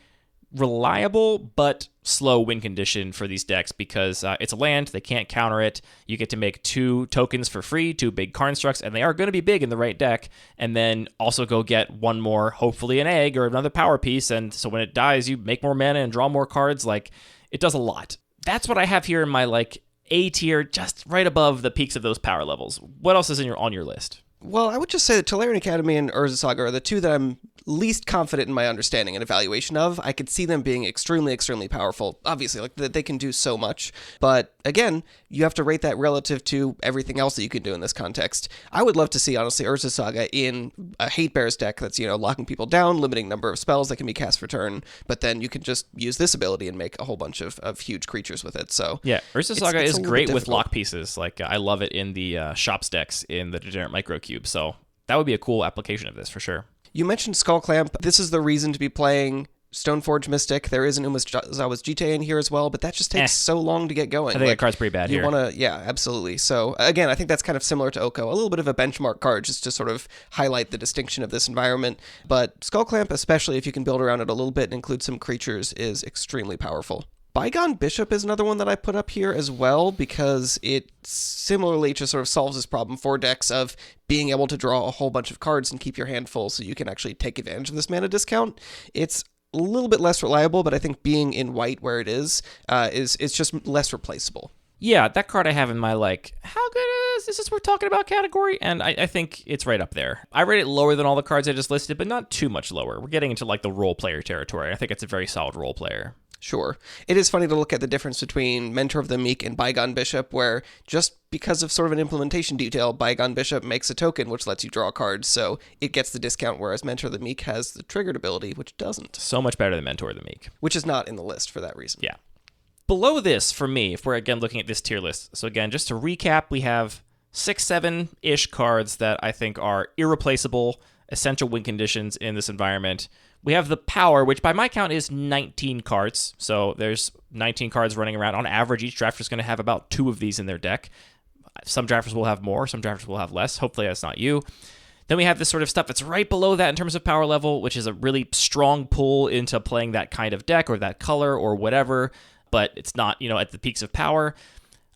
reliable but slow win condition for these decks because it's a land, they can't counter it. You get to make 2 tokens for free, 2 big constructs, and they are going to be big in the right deck, and then also go get one more, hopefully an egg or another power piece, and so when it dies, you make more mana and draw more cards. Like, it does a lot. That's what I have here in my, A tier, just right above the peaks of those power levels. What else is on your list? Well, I would just say that Tolarian Academy and Urza Saga are the two that I'm least confident in my understanding and evaluation of. I could see them being extremely, extremely powerful. Obviously, like they can do so much. But again, you have to rate that relative to everything else that you can do in this context. I would love to see, honestly, Urza Saga in a Hate Bears deck that's, locking people down, limiting number of spells that can be cast for turn, but then you can just use this ability and make a whole bunch of huge creatures with it. So yeah, Urza Saga is great with lock pieces. Like, I love it in the shops decks in the Degenerate Micro Cube. So that would be a cool application of this for sure. You mentioned Skull Clamp. This is the reason to be playing Stoneforge Mystic. There is an Umezawa's Jite in here as well, but that just takes so long to get going. I think that card's pretty bad here. Yeah, absolutely. So again, I think that's kind of similar to Oko, a little bit of a benchmark card just to sort of highlight the distinction of this environment. But Skullclamp, especially if you can build around it a little bit and include some creatures, is extremely powerful. Bygone Bishop is another one that I put up here as well because it similarly just sort of solves this problem for decks of being able to draw a whole bunch of cards and keep your hand full so you can actually take advantage of this mana discount. It's a little bit less reliable, but I think being in white where it is just less replaceable. Yeah, that card I have in my, how good is this we're talking about category? And I think it's right up there. I rate it lower than all the cards I just listed, but not too much lower. We're getting into, the role player territory. I think it's a very solid role player. Sure. It is funny to look at the difference between Mentor of the Meek and Bygone Bishop, where just because of sort of an implementation detail, Bygone Bishop makes a token which lets you draw cards, so it gets the discount, whereas Mentor of the Meek has the triggered ability, which doesn't. So much better than Mentor of the Meek. Which is not in the list for that reason. Yeah. Below this, for me, if we're again looking at this tier list, so again, just to recap, we have 6-7-ish cards that I think are irreplaceable, essential win conditions in this environment. We have the power, which by my count is 19 cards. So there's 19 cards running around. On average, each drafter is going to have about 2 of these in their deck. Some drafters will have more, some drafters will have less. Hopefully that's not you. Then we have this sort of stuff that's right below that in terms of power level, which is a really strong pull into playing that kind of deck or that color or whatever, but it's not, at the peaks of power.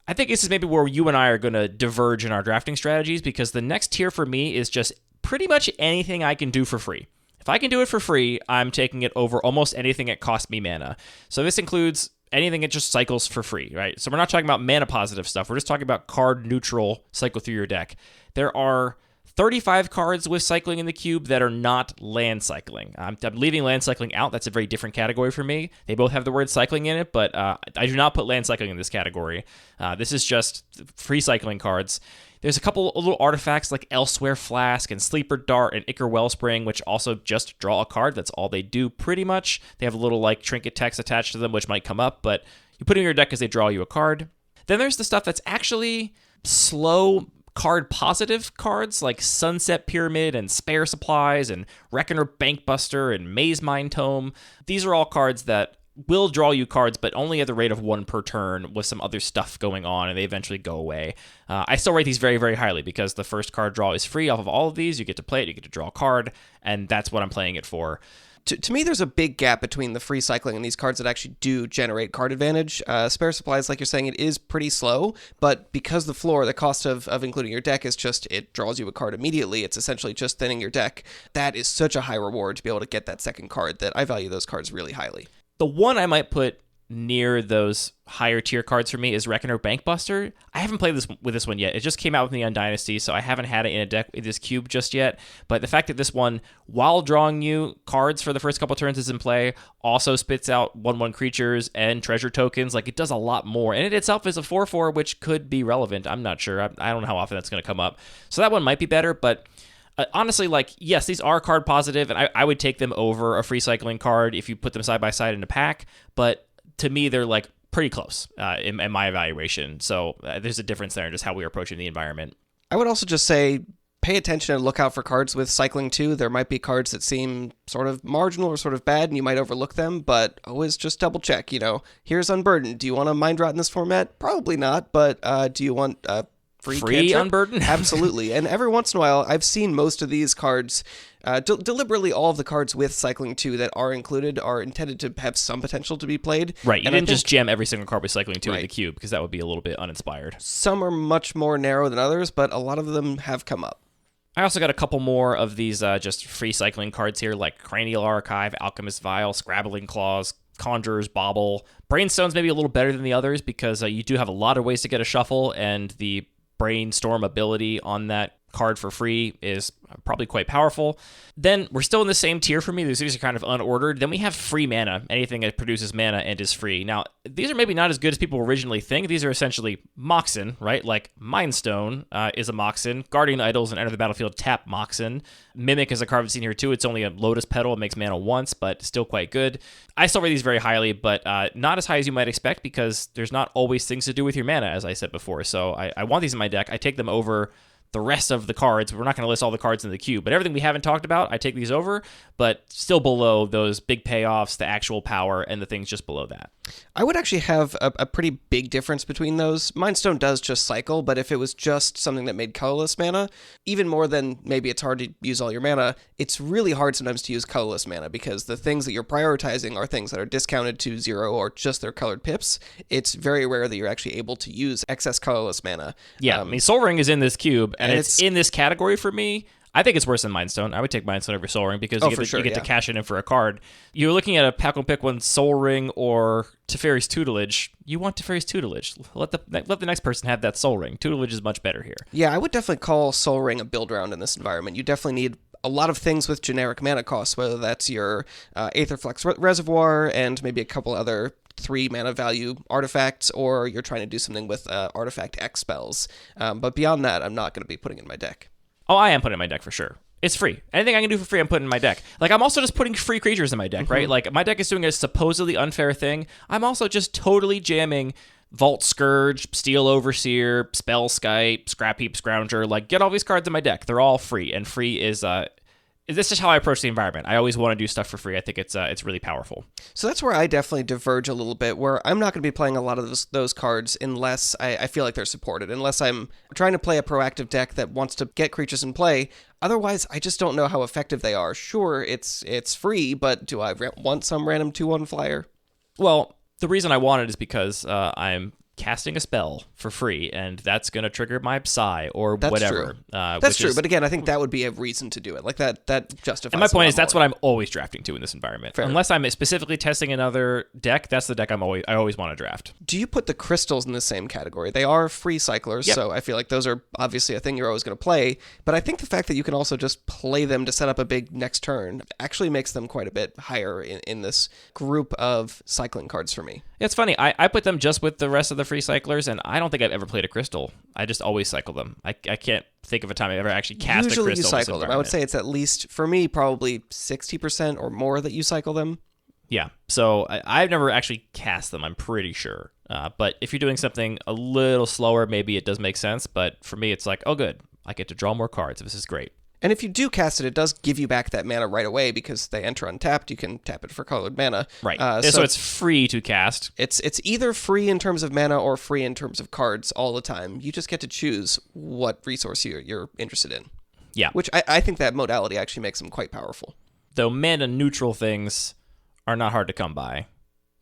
I think this is maybe where you and I are going to diverge in our drafting strategies, because the next tier for me is just pretty much anything I can do for free. If I can do it for free, I'm taking it over almost anything it costs me mana. So this includes anything that just cycles for free, right? So we're not talking about mana positive stuff. We're just talking about card neutral cycle through your deck. There are 35 cards with cycling in the cube that are not land cycling. I'm leaving land cycling out. That's a very different category for me. They both have the word cycling in it, but I do not put land cycling in this category. This is just free cycling cards. There's a couple of little artifacts like Elsewhere Flask and Sleeper Dart and Ichor Wellspring, which also just draw a card. That's all they do pretty much. They have a little trinket text attached to them, which might come up, but you put it in your deck because they draw you a card. Then there's the stuff that's actually slow card positive cards like Sunset Pyramid and Spare Supplies and Reckoner Bankbuster and Maze Mine Tome. These are all cards that will draw you cards, but only at the rate of 1 per turn with some other stuff going on, and they eventually go away. I still rate these very, very highly because the first card draw is free off of all of these. You get to play it, you get to draw a card, and that's what I'm playing it for. To me, there's a big gap between the free cycling and these cards that actually do generate card advantage. Spare Supplies, like you're saying, it is pretty slow, but because the cost of including your deck is just, it draws you a card immediately, it's essentially just thinning your deck. That is such a high reward to be able to get that second card that I value those cards really highly. The one I might put near those higher tier cards for me is Reckoner Bankbuster. I haven't played with this one yet. It just came out with the Undynasty, so I haven't had it in a deck in this cube just yet. But the fact that this one, while drawing you cards for the first couple turns is in play, also spits out 1/1 creatures and treasure tokens. It does a lot more. And it itself is a 4/4, which could be relevant. I'm not sure. I don't know how often that's going to come up. So that one might be better, but honestly, yes, these are card positive, and I would take them over a free cycling card if you put them side by side in a pack, but to me, they're pretty close in my evaluation. So there's a difference there in just how we're approaching the environment. I would also just say, pay attention and look out for cards with cycling too. There might be cards that seem sort of marginal or sort of bad, and you might overlook them, but always just double check. Here's Unburdened. Do you want to Mind Rot in this format? Probably not, but do you want free Unburdened? Absolutely. And every once in a while, I've seen most of these cards, deliberately all of the cards with cycling 2 that are included are intended to have some potential to be played. Right. You didn't just jam every single card with cycling 2 in the cube, because that would be a little bit uninspired. Some are much more narrow than others, but a lot of them have come up. I also got a couple more of these just free cycling cards here, like Cranial Archive, Alchemist Vial, Scrabbling Claws, Conjurer's Bauble. Brainstone's maybe a little better than the others because you do have a lot of ways to get a shuffle, and the Brainstorm ability on that card for free is probably quite powerful. Then we're still in the same tier for me. These are kind of unordered. Then we have free mana, anything that produces mana and is free. Now, these are maybe not as good as people originally think. These are essentially Moxen, right? Like Mindstone is a Moxen. Guardian Idols and Enter the Battlefield tap Moxen. Mimic is a card we've seen here too. It's only a Lotus Petal. It makes mana once, but still quite good. I still rate these very highly, but not as high as you might expect because there's not always things to do with your mana, as I said before. So I want these in my deck. I take them over the rest of the cards. We're not going to list all the cards in the cube, but everything we haven't talked about, I take these over, but still below those big payoffs, the actual power, and the things just below that. I would actually have a pretty big difference between those. Mind Stone does just cycle, but if it was just something that made colorless mana, even more than maybe it's hard to use all your mana, it's really hard sometimes to use colorless mana because the things that you're prioritizing are things that are discounted to 0 or just their colored pips. It's very rare that you're actually able to use excess colorless mana. Yeah, I mean, Soul Ring is in this cube, and it's in this category for me. I think it's worse than Mind Stone. I would take Mind Stone over Soul Ring because you get to cash it in for a card. You're looking at a pack and pick one, Soul Ring or Teferi's Tutelage. You want Teferi's Tutelage. Let the next person have that Soul Ring. Tutelage is much better here. Yeah, I would definitely call Soul Ring a build round in this environment. You definitely need a lot of things with generic mana costs, whether that's your Aetherflux Reservoir and maybe a couple other 3 mana value artifacts, or you're trying to do something with Artifact X spells. But beyond that, I'm not going to be putting in my deck. Oh, I am putting it in my deck for sure. It's free. Anything I can do for free, I'm putting in my deck. Like, I'm also just putting free creatures in my deck, right? Like, my deck is doing a supposedly unfair thing. I'm also just totally jamming Vault Scourge, Steel Overseer, Spellskite, Scrap Heap Scrounger. Like, get all these cards in my deck. They're all free, and free is this is how I approach the environment. I always want to do stuff for free. I think it's really powerful. So that's where I definitely diverge a little bit, where I'm not going to be playing a lot of those cards unless I feel like they're supported, unless I'm trying to play a proactive deck that wants to get creatures in play. Otherwise, I just don't know how effective they are. Sure, it's free, but do I want some random 2/1 flyer? Well, the reason I want it is because I'm casting a spell for free, and that's going to trigger my Psy or whatever. That's true, but again, I think that would be a reason to do it. Like that justifies. And my point is, that's what I'm always drafting to in this environment. Fair. Unless I'm specifically testing another deck, that's the deck I always want to draft. Do you put the crystals in the same category? They are free cyclers, so I feel like those are obviously a thing you're always going to play. But I think the fact that you can also just play them to set up a big next turn actually makes them quite a bit higher in this group of cycling cards for me. It's funny. I put them just with the rest of the free cyclers, and I don't think I've ever played a crystal. I just always cycle them. I can't think of a time I've ever actually cast a crystal. Usually you cycle them. I would say it's at least, for me, probably 60% or more that you cycle them. Yeah. So I've never actually cast them, I'm pretty sure. But if you're doing something a little slower, maybe it does make sense. But for me, it's like, oh, good. I get to draw more cards. This is great. And if you do cast it, it does give you back that mana right away because they enter untapped. You can tap it for colored mana. Right. So it's free to cast. It's either free in terms of mana or free in terms of cards all the time. You just get to choose what resource you're interested in. Yeah. Which I think that modality actually makes them quite powerful. Though mana neutral things are not hard to come by.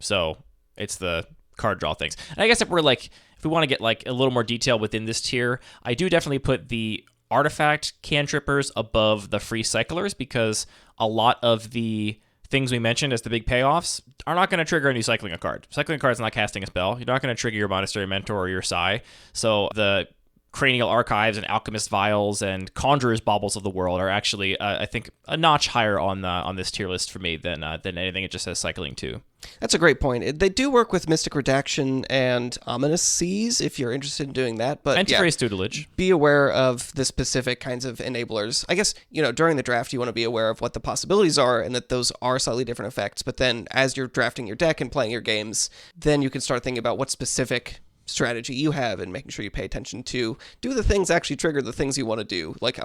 So it's the card draw things. And I guess if we want to get like a little more detail within this tier, I do definitely put the artifact cantrippers above the free cyclers because a lot of the things we mentioned as the big payoffs are not going to trigger any cycling a card. Cycling a card is not casting a spell. You're not going to trigger your Monastery Mentor or your Psy. So the Cranial Archives and Alchemist Vials and Conjurer's Baubles of the world are actually, I think, a notch higher on this tier list for me than anything it just says cycling 2. That's a great point. They do work with Mystic Redaction and Ominous Seas if you're interested in doing that. But and Teferi's Tutelage. Be aware of the specific kinds of enablers. I guess, during the draft, you want to be aware of what the possibilities are and that those are slightly different effects. But then as you're drafting your deck and playing your games, then you can start thinking about what specific strategy you have and making sure you pay attention to do the things actually trigger the things you want to do. Like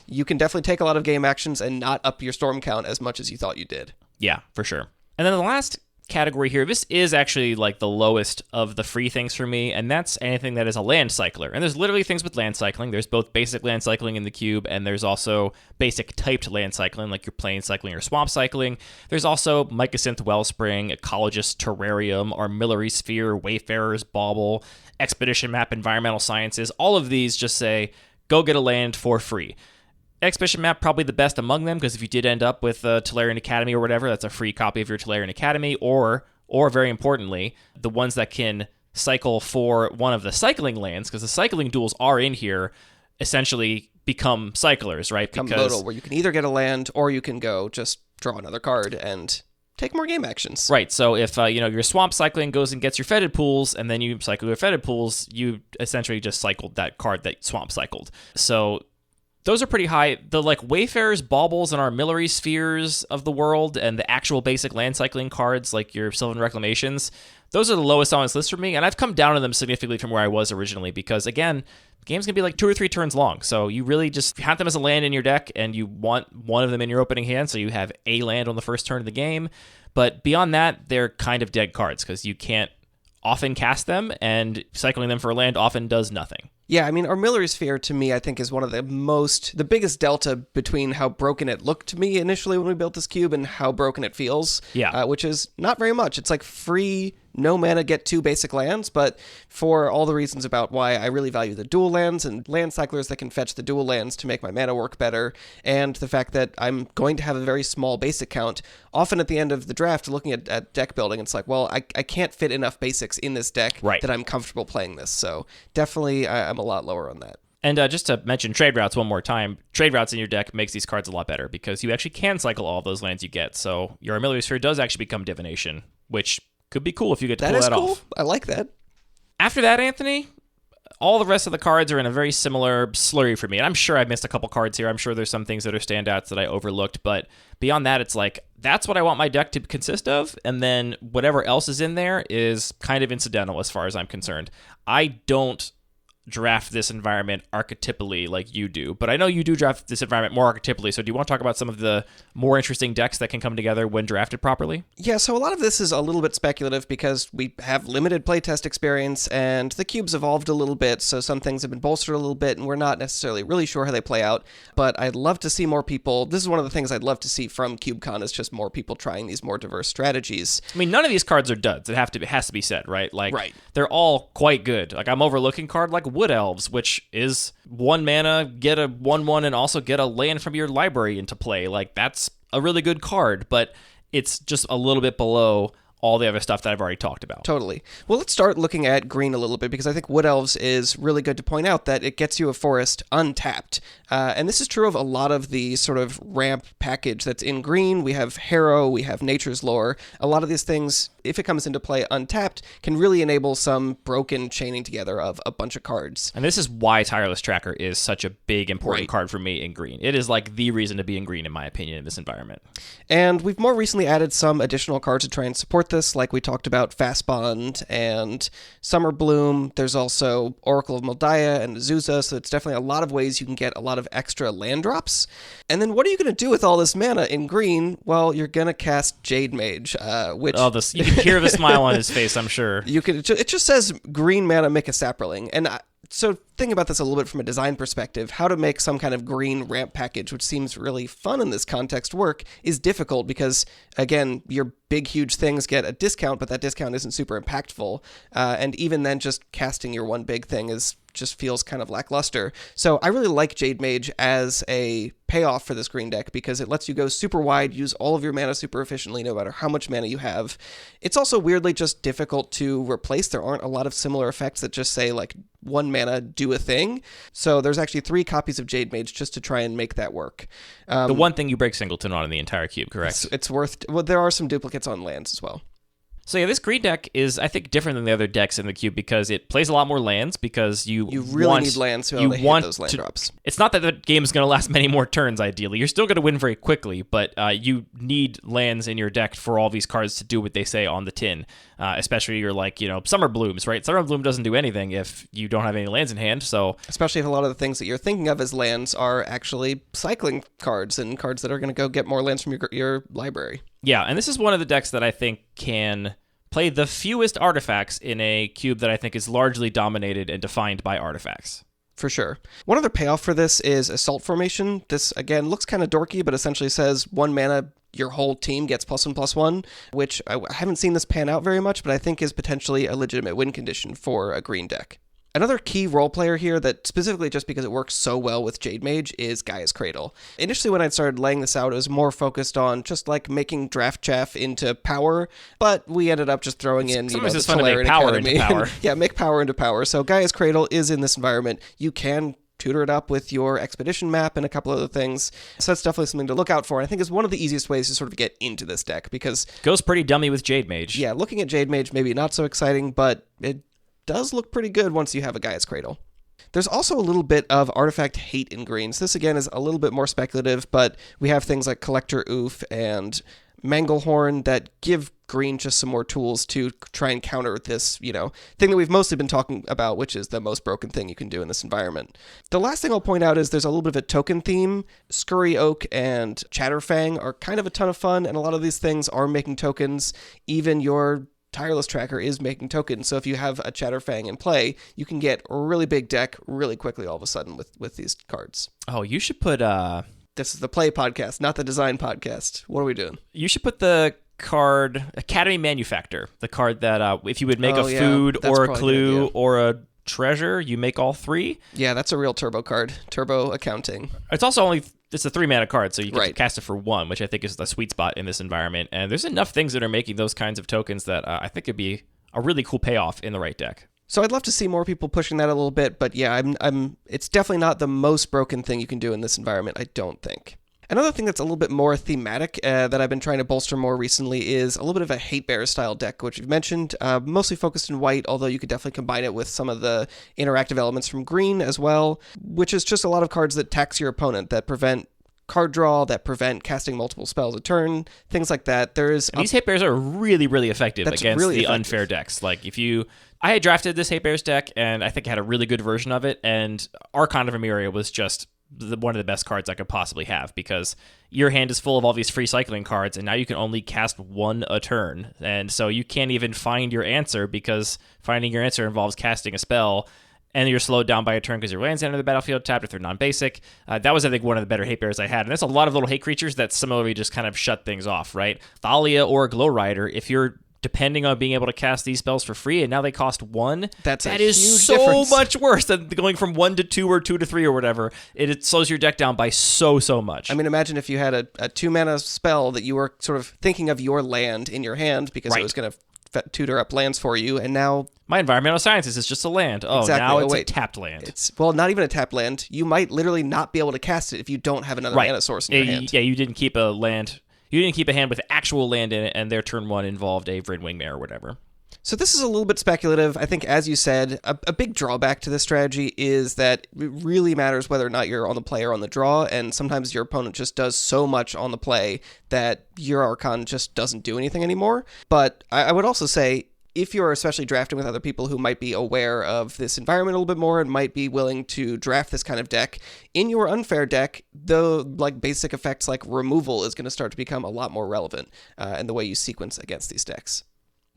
you can definitely take a lot of game actions and not up your storm count as much as you thought you did. Yeah, for sure. And then the last category here, this is actually like the lowest of the free things for me, and that's anything that is a land cycler. And there's literally things with land cycling. There's both basic land cycling in the cube, and there's also basic typed land cycling, like your plane cycling or swamp cycling. There's also Mycosynth Wellspring, Ecologist Terrarium, Armillary Sphere, Wayfarer's Bauble, Expedition Map, Environmental Sciences. All of these just say, go get a land for free. Expedition Map probably the best among them, because if you did end up with Tolarian Academy or whatever, that's a free copy of your Tolarian Academy, or very importantly, the ones that can cycle for one of the cycling lands, because the cycling duels are in here, essentially become cyclers, right? Become modal, where you can either get a land or you can go just draw another card and take more game actions. Right, so if your swamp cycling goes and gets your fetid pools, and then you cycle your fetid pools, you essentially just cycled that card that swamp cycled. So Those are pretty high. The like Wayfarers, Baubles, and Armillary Spheres of the world, and the actual basic land cycling cards like your Sylvan Reclamations, those are the lowest on this list for me, and I've come down on them significantly from where I was originally because, again, the game's going to be like 2 or 3 turns long, so you really just have them as a land in your deck, and you want one of them in your opening hand, so you have a land on the first turn of the game. But beyond that, they're kind of dead cards because you can't often cast them, and cycling them for a land often does nothing. Yeah, I mean, Armillary Sphere to me, I think, is one of the biggest delta between how broken it looked to me initially when we built this cube and how broken it feels. Yeah. Which is not very much. It's like free, no mana, get 2 basic lands, but for all the reasons about why I really value the dual lands and land cyclers that can fetch the dual lands to make my mana work better, and the fact that I'm going to have a very small basic count, often at the end of the draft, looking at deck building, it's like, well, I can't fit enough basics in this deck that I'm comfortable playing this. So definitely I'm a lot lower on that. And just to mention trade routes one more time, trade routes in your deck makes these cards a lot better because you actually can cycle all of those lands you get. So your Armillary Sphere does actually become Divination, which could be cool if you get to pull that off. That is cool. I like that. After that, Anthony, all the rest of the cards are in a very similar slurry for me. And I'm sure I missed a couple cards here. I'm sure there's some things that are standouts that I overlooked. But beyond that, it's like, that's what I want my deck to consist of. And then whatever else is in there is kind of incidental as far as I'm concerned. I don't draft this environment archetypally like you do, but I know you do draft this environment more archetypally, so do you want to talk about some of the more interesting decks that can come together when drafted properly? Yeah, so a lot of this is a little bit speculative because we have limited playtest experience and the cube's evolved a little bit, so some things have been bolstered a little bit and we're not necessarily really sure how they play out, but I'd love to see more people. This is one of the things I'd love to see from CubeCon is just more people trying these more diverse strategies. I mean, none of these cards are duds. It has to be said, right? Like, right. They're all quite good. Like, I'm overlooking card like Wood Elves, which is 1 mana, get a 1/1, and also get a land from your library into play. Like, that's a really good card, but it's just a little bit below all the other stuff that I've already talked about. Totally. Well, let's start looking at green a little bit, because I think Wood Elves is really good to point out that it gets you a forest untapped. And this is true of a lot of the sort of ramp package that's in green. We have Harrow, we have Nature's Lore. A lot of these things, if it comes into play untapped, can really enable some broken chaining together of a bunch of cards. And this is why Tireless Tracker is such a big, important card for me in green. It is like the reason to be in green, in my opinion, in this environment. And we've more recently added some additional cards to try and support this, like we talked about Fast Bond and Summer Bloom. There's also Oracle of Moldiah and Azusa, so it's definitely a lot of ways you can get a lot of extra land drops. And then what are you going to do with all this mana in green? Well, you're going to cast Jade Mage, which... Oh, you can hear the smile on his face, I'm sure. It just says green mana, make a Saproling. And so thinking about this a little bit from a design perspective, how to make some kind of green ramp package, which seems really fun in this context, work is difficult because, again, your big, huge things get a discount, but that discount isn't super impactful. And even then, just casting your one big thing just feels kind of lackluster. So I really like Jade Mage as a payoff for this green deck because it lets you go super wide, use all of your mana super efficiently, no matter how much mana you have. It's also weirdly just difficult to replace. There aren't a lot of similar effects that just say, like, 1 mana, do a thing. So there's actually 3 copies of Jade Mage just to try and make that work. The one thing you break Singleton on in the entire cube, correct? It's worth... Well, there are some duplicates on lands as well. So yeah, this green deck is, I think, different than the other decks in the cube because it plays a lot more lands because you really need lands to be able to hit those land drops. It's not that the game is going to last many more turns, ideally. You're still going to win very quickly, but you need lands in your deck for all these cards to do what they say on the tin, especially your, like, Summer Blooms, right? Summer Bloom doesn't do anything if you don't have any lands in hand, so... Especially if a lot of the things that you're thinking of as lands are actually cycling cards and cards that are going to go get more lands from your library. Yeah, and this is one of the decks that I think can play the fewest artifacts in a cube that I think is largely dominated and defined by artifacts. For sure. One other payoff for this is Assault Formation. This, again, looks kind of dorky, but essentially says 1 mana, your whole team gets +1/+1, which I haven't seen this pan out very much, but I think is potentially a legitimate win condition for a green deck. Another key role player here that specifically just because it works so well with Jade Mage is Gaia's Cradle. Initially when I started laying this out, it was more focused on just like making Draft Chaff into power, but we ended up just throwing in, sometimes it's fun to make power into power. Yeah, make power into power. So Gaia's Cradle is in this environment. You can tutor it up with your expedition map and a couple other things. So that's definitely something to look out for. And I think it's one of the easiest ways to sort of get into this deck because... Goes pretty dummy with Jade Mage. Yeah, looking at Jade Mage, maybe not so exciting, but it does look pretty good once you have a Gaia's Cradle. There's also a little bit of artifact hate in greens. This, again, is a little bit more speculative, but we have things like Collector Oof and Manglehorn that give green just some more tools to try and counter this, thing that we've mostly been talking about, which is the most broken thing you can do in this environment. The last thing I'll point out is there's a little bit of a token theme. Scurry Oak and Chatterfang are kind of a ton of fun, and a lot of these things are making tokens. Even your Tireless Tracker is making tokens, so if you have a Chatterfang in play, you can get a really big deck really quickly all of a sudden with these cards. Oh, you should put... This is the play podcast, not the design podcast. What are we doing? You should put the card Academy Manufactor, the card that if you would make a food or a clue or a treasure, you make all three. Yeah, that's a real turbo card. Turbo accounting. It's also it's a 3-mana card, so you can cast it for 1, which I think is the sweet spot in this environment. And there's enough things that are making those kinds of tokens that I think it'd be a really cool payoff in the right deck. So I'd love to see more people pushing that a little bit, but yeah, it's definitely not the most broken thing you can do in this environment, I don't think. Another thing that's a little bit more thematic that I've been trying to bolster more recently is a little bit of a Hate Bear style deck, which you've mentioned, mostly focused in white, although you could definitely combine it with some of the interactive elements from green as well, which is just a lot of cards that tax your opponent, that prevent card draw, that prevent casting multiple spells a turn, things like that. These Hate Bears are really, really effective against the unfair decks. Like I had drafted this Hate Bears deck, and I think I had a really good version of it, and Archon of Emeria was just one of the best cards I could possibly have, because your hand is full of all these free cycling cards, and now you can only cast 1 a turn, and so you can't even find your answer, because finding your answer involves casting a spell, and you're slowed down by a turn because your lands enter the battlefield tapped if they're non-basic. That was, I think, one of the better Hate Bears I had. And there's a lot of little hate creatures that similarly just kind of shut things off, right? Thalia or Glow Rider, if you're depending on being able to cast these spells for free, and now they cost 1, that is so difference. Much worse than going from 1 to 2 or 2 to 3 or whatever. It slows your deck down by so much. I mean, imagine if you had a 2-mana spell that you were sort of thinking of your land in your hand because it was going to tutor up lands for you, and now my environmental sciences is just a land. Oh, exactly. Now it's a tapped land. It's not even a tapped land. You might literally not be able to cast it if you don't have another mana source in your hand. Yeah, you didn't keep a land. You didn't keep a hand with actual land in it, and their turn 1 involved a Vryn Wingmare or whatever. So this is a little bit speculative. I think, as you said, a big drawback to this strategy is that it really matters whether or not you're on the play or on the draw, and sometimes your opponent just does so much on the play that your Archon just doesn't do anything anymore. But I would also say, if you're especially drafting with other people who might be aware of this environment a little bit more and might be willing to draft this kind of deck, in your unfair deck, the basic effects like removal is going to start to become a lot more relevant in the way you sequence against these decks.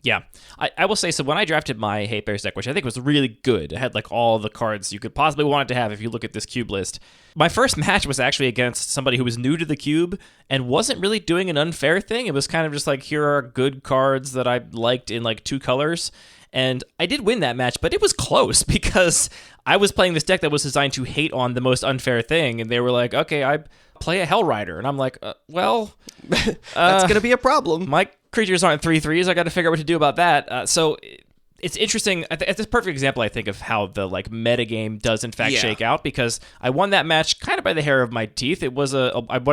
Yeah, I will say, so when I drafted my Hate Bears deck, which I think was really good, it had all the cards you could possibly want it to have if you look at this cube list. My first match was actually against somebody who was new to the cube and wasn't really doing an unfair thing. It was kind of just here are good cards that I liked in 2 colors. And I did win that match, but it was close because I was playing this deck that was designed to hate on the most unfair thing. And they were like, okay, I play a Hell Rider. And I'm like, well, that's going to be a problem. My creatures aren't 3/3s. I got to figure out what to do about that. So it's interesting. It's a perfect example, I think, of how the metagame does in fact shake out, because I won that match kind of by the hair of my teeth. I won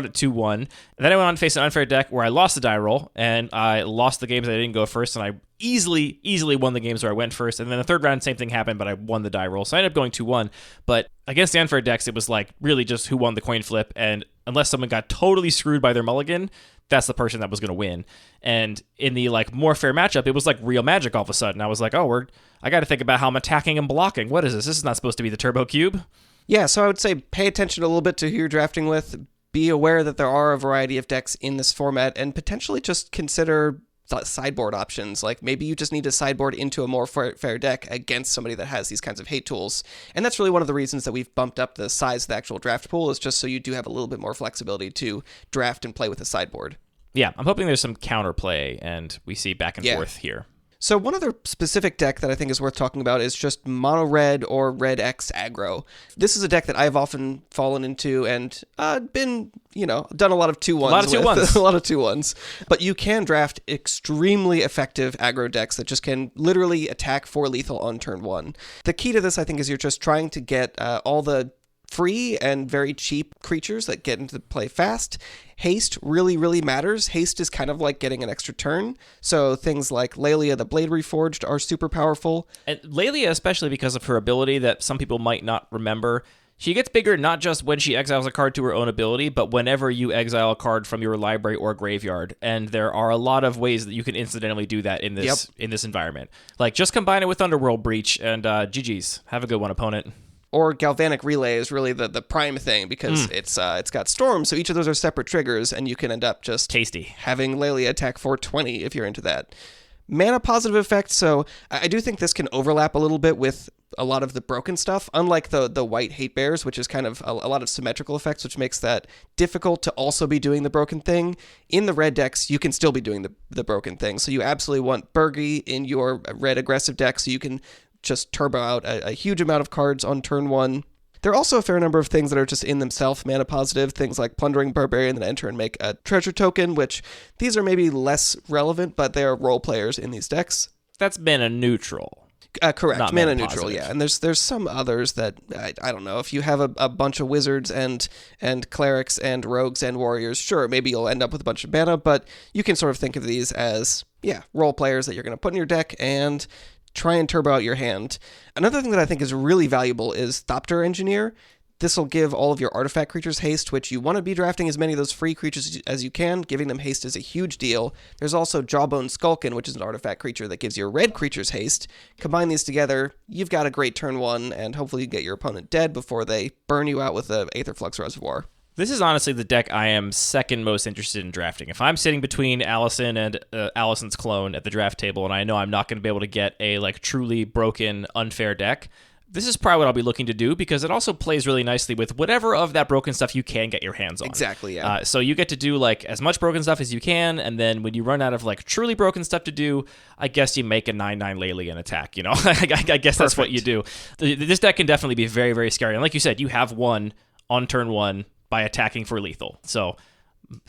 it 2-1. And then I went on to face an unfair deck where I lost the die roll, and I lost the games that I didn't go first, and I easily won the games where I went first. And then the third round, same thing happened, but I won the die roll. So I ended up going 2-1. But against the unfair decks, it was really just who won the coin flip, and unless someone got totally screwed by their mulligan, that's the person that was going to win. And in the more fair matchup, it was real Magic all of a sudden. I was like, oh, I got to think about how I'm attacking and blocking. What is this? This is not supposed to be the Turbo Cube. Yeah, so I would say pay attention a little bit to who you're drafting with. Be aware that there are a variety of decks in this format, and potentially just consider sideboard options. Maybe you just need to sideboard into a more fair deck against somebody that has these kinds of hate tools. And that's really one of the reasons that we've bumped up the size of the actual draft pool, is just so you do have a little bit more flexibility to draft and play with a sideboard. Yeah, I'm hoping there's some counterplay and we see back and forth here. So one other specific deck that I think is worth talking about is just mono red or red X aggro. This is a deck that I've often fallen into and been, done a lot of 2-1s. A lot of 2-1s. But you can draft extremely effective aggro decks that just can literally attack for lethal on turn 1. The key to this, I think, is you're just trying to get all the free and very cheap creatures that get into play fast. Haste really, really matters. Haste is kind of like getting an extra turn. So things like Lelia the Blade Reforged are super powerful. And Lelia, especially because of her ability that some people might not remember, she gets bigger not just when she exiles a card to her own ability, but whenever you exile a card from your library or graveyard. And there are a lot of ways that you can incidentally do that in this in this environment. Like, just combine it with Underworld Breach, and GG's. Have a good one, opponent. Or Galvanic Relay is really the prime thing, because it's got Storm, so each of those are separate triggers, and you can end up just tasty having Lelia attack for 20 if you're into that. Mana positive effect, so I do think this can overlap a little bit with a lot of the broken stuff, unlike the white Hate Bears, which is kind of a lot of symmetrical effects, which makes that difficult to also be doing the broken thing. In the red decks, you can still be doing the broken thing, so you absolutely want Burgi in your red aggressive deck, so you can just turbo out a huge amount of cards on turn 1. There are also a fair number of things that are just in themselves mana positive, things like Plundering Barbarian that enter and make a treasure token, which these are maybe less relevant, but they are role players in these decks. That's mana neutral. Correct, Not mana mana neutral, positive. yeah. And there's some others that, I don't know, if you have a bunch of wizards and clerics and rogues and warriors, sure, maybe you'll end up with a bunch of mana, but you can sort of think of these as, role players that you're going to put in your deck and try and turbo out your hand. Another thing that I think is really valuable is Thopter Engineer. This will give all of your artifact creatures haste, which you want to be drafting as many of those free creatures as you can. Giving them haste is a huge deal. There's also Jawbone Skulkin, which is an artifact creature that gives your red creatures haste. Combine these together, you've got a great turn 1, and hopefully you get your opponent dead before they burn you out with the Aetherflux Reservoir. This is honestly the deck I am second most interested in drafting. If I'm sitting between Allison and Allison's clone at the draft table, and I know I'm not going to be able to get a truly broken, unfair deck, this is probably what I'll be looking to do, because it also plays really nicely with whatever of that broken stuff you can get your hands on. Exactly, yeah. So you get to do as much broken stuff as you can, and then when you run out of truly broken stuff to do, I guess you make a 9/9 Lelian attack. I guess that's what you do. This deck can definitely be very, very scary. And like you said, you have one on turn 1 by attacking for lethal. So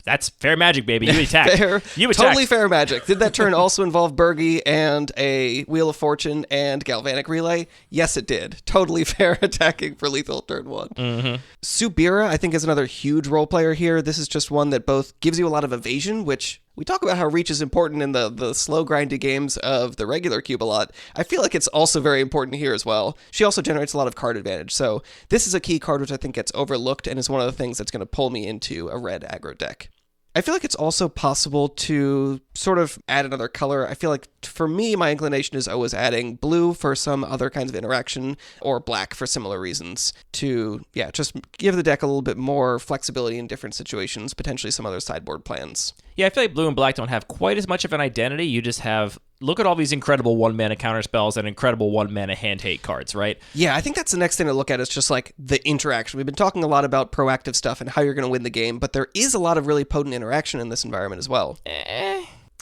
that's fair magic, baby. You attack. You attack. Totally fair magic. Did that turn also involve Burgi and a Wheel of Fortune and Galvanic Relay? Yes, it did. Totally fair attacking for lethal turn 1. Mm-hmm. Subira, I think, is another huge role player here. This is just one that both gives you a lot of evasion, which we talk about how reach is important in the slow grindy games of the regular cube a lot. I feel like it's also very important here as well. She also generates a lot of card advantage. So this is a key card which I think gets overlooked and is one of the things that's going to pull me into a red aggro deck. I feel like it's also possible to sort of add another color. I feel like for me, my inclination is always adding blue for some other kinds of interaction, or black for similar reasons, to, just give the deck a little bit more flexibility in different situations, potentially some other sideboard plans. Yeah, I feel like blue and black don't have quite as much of an identity. You just have, look at all these incredible 1-mana counterspells and incredible 1-mana hand hate cards, right? Yeah, I think that's the next thing to look at, is just the interaction. We've been talking a lot about proactive stuff and how you're going to win the game, but there is a lot of really potent interaction in this environment as well.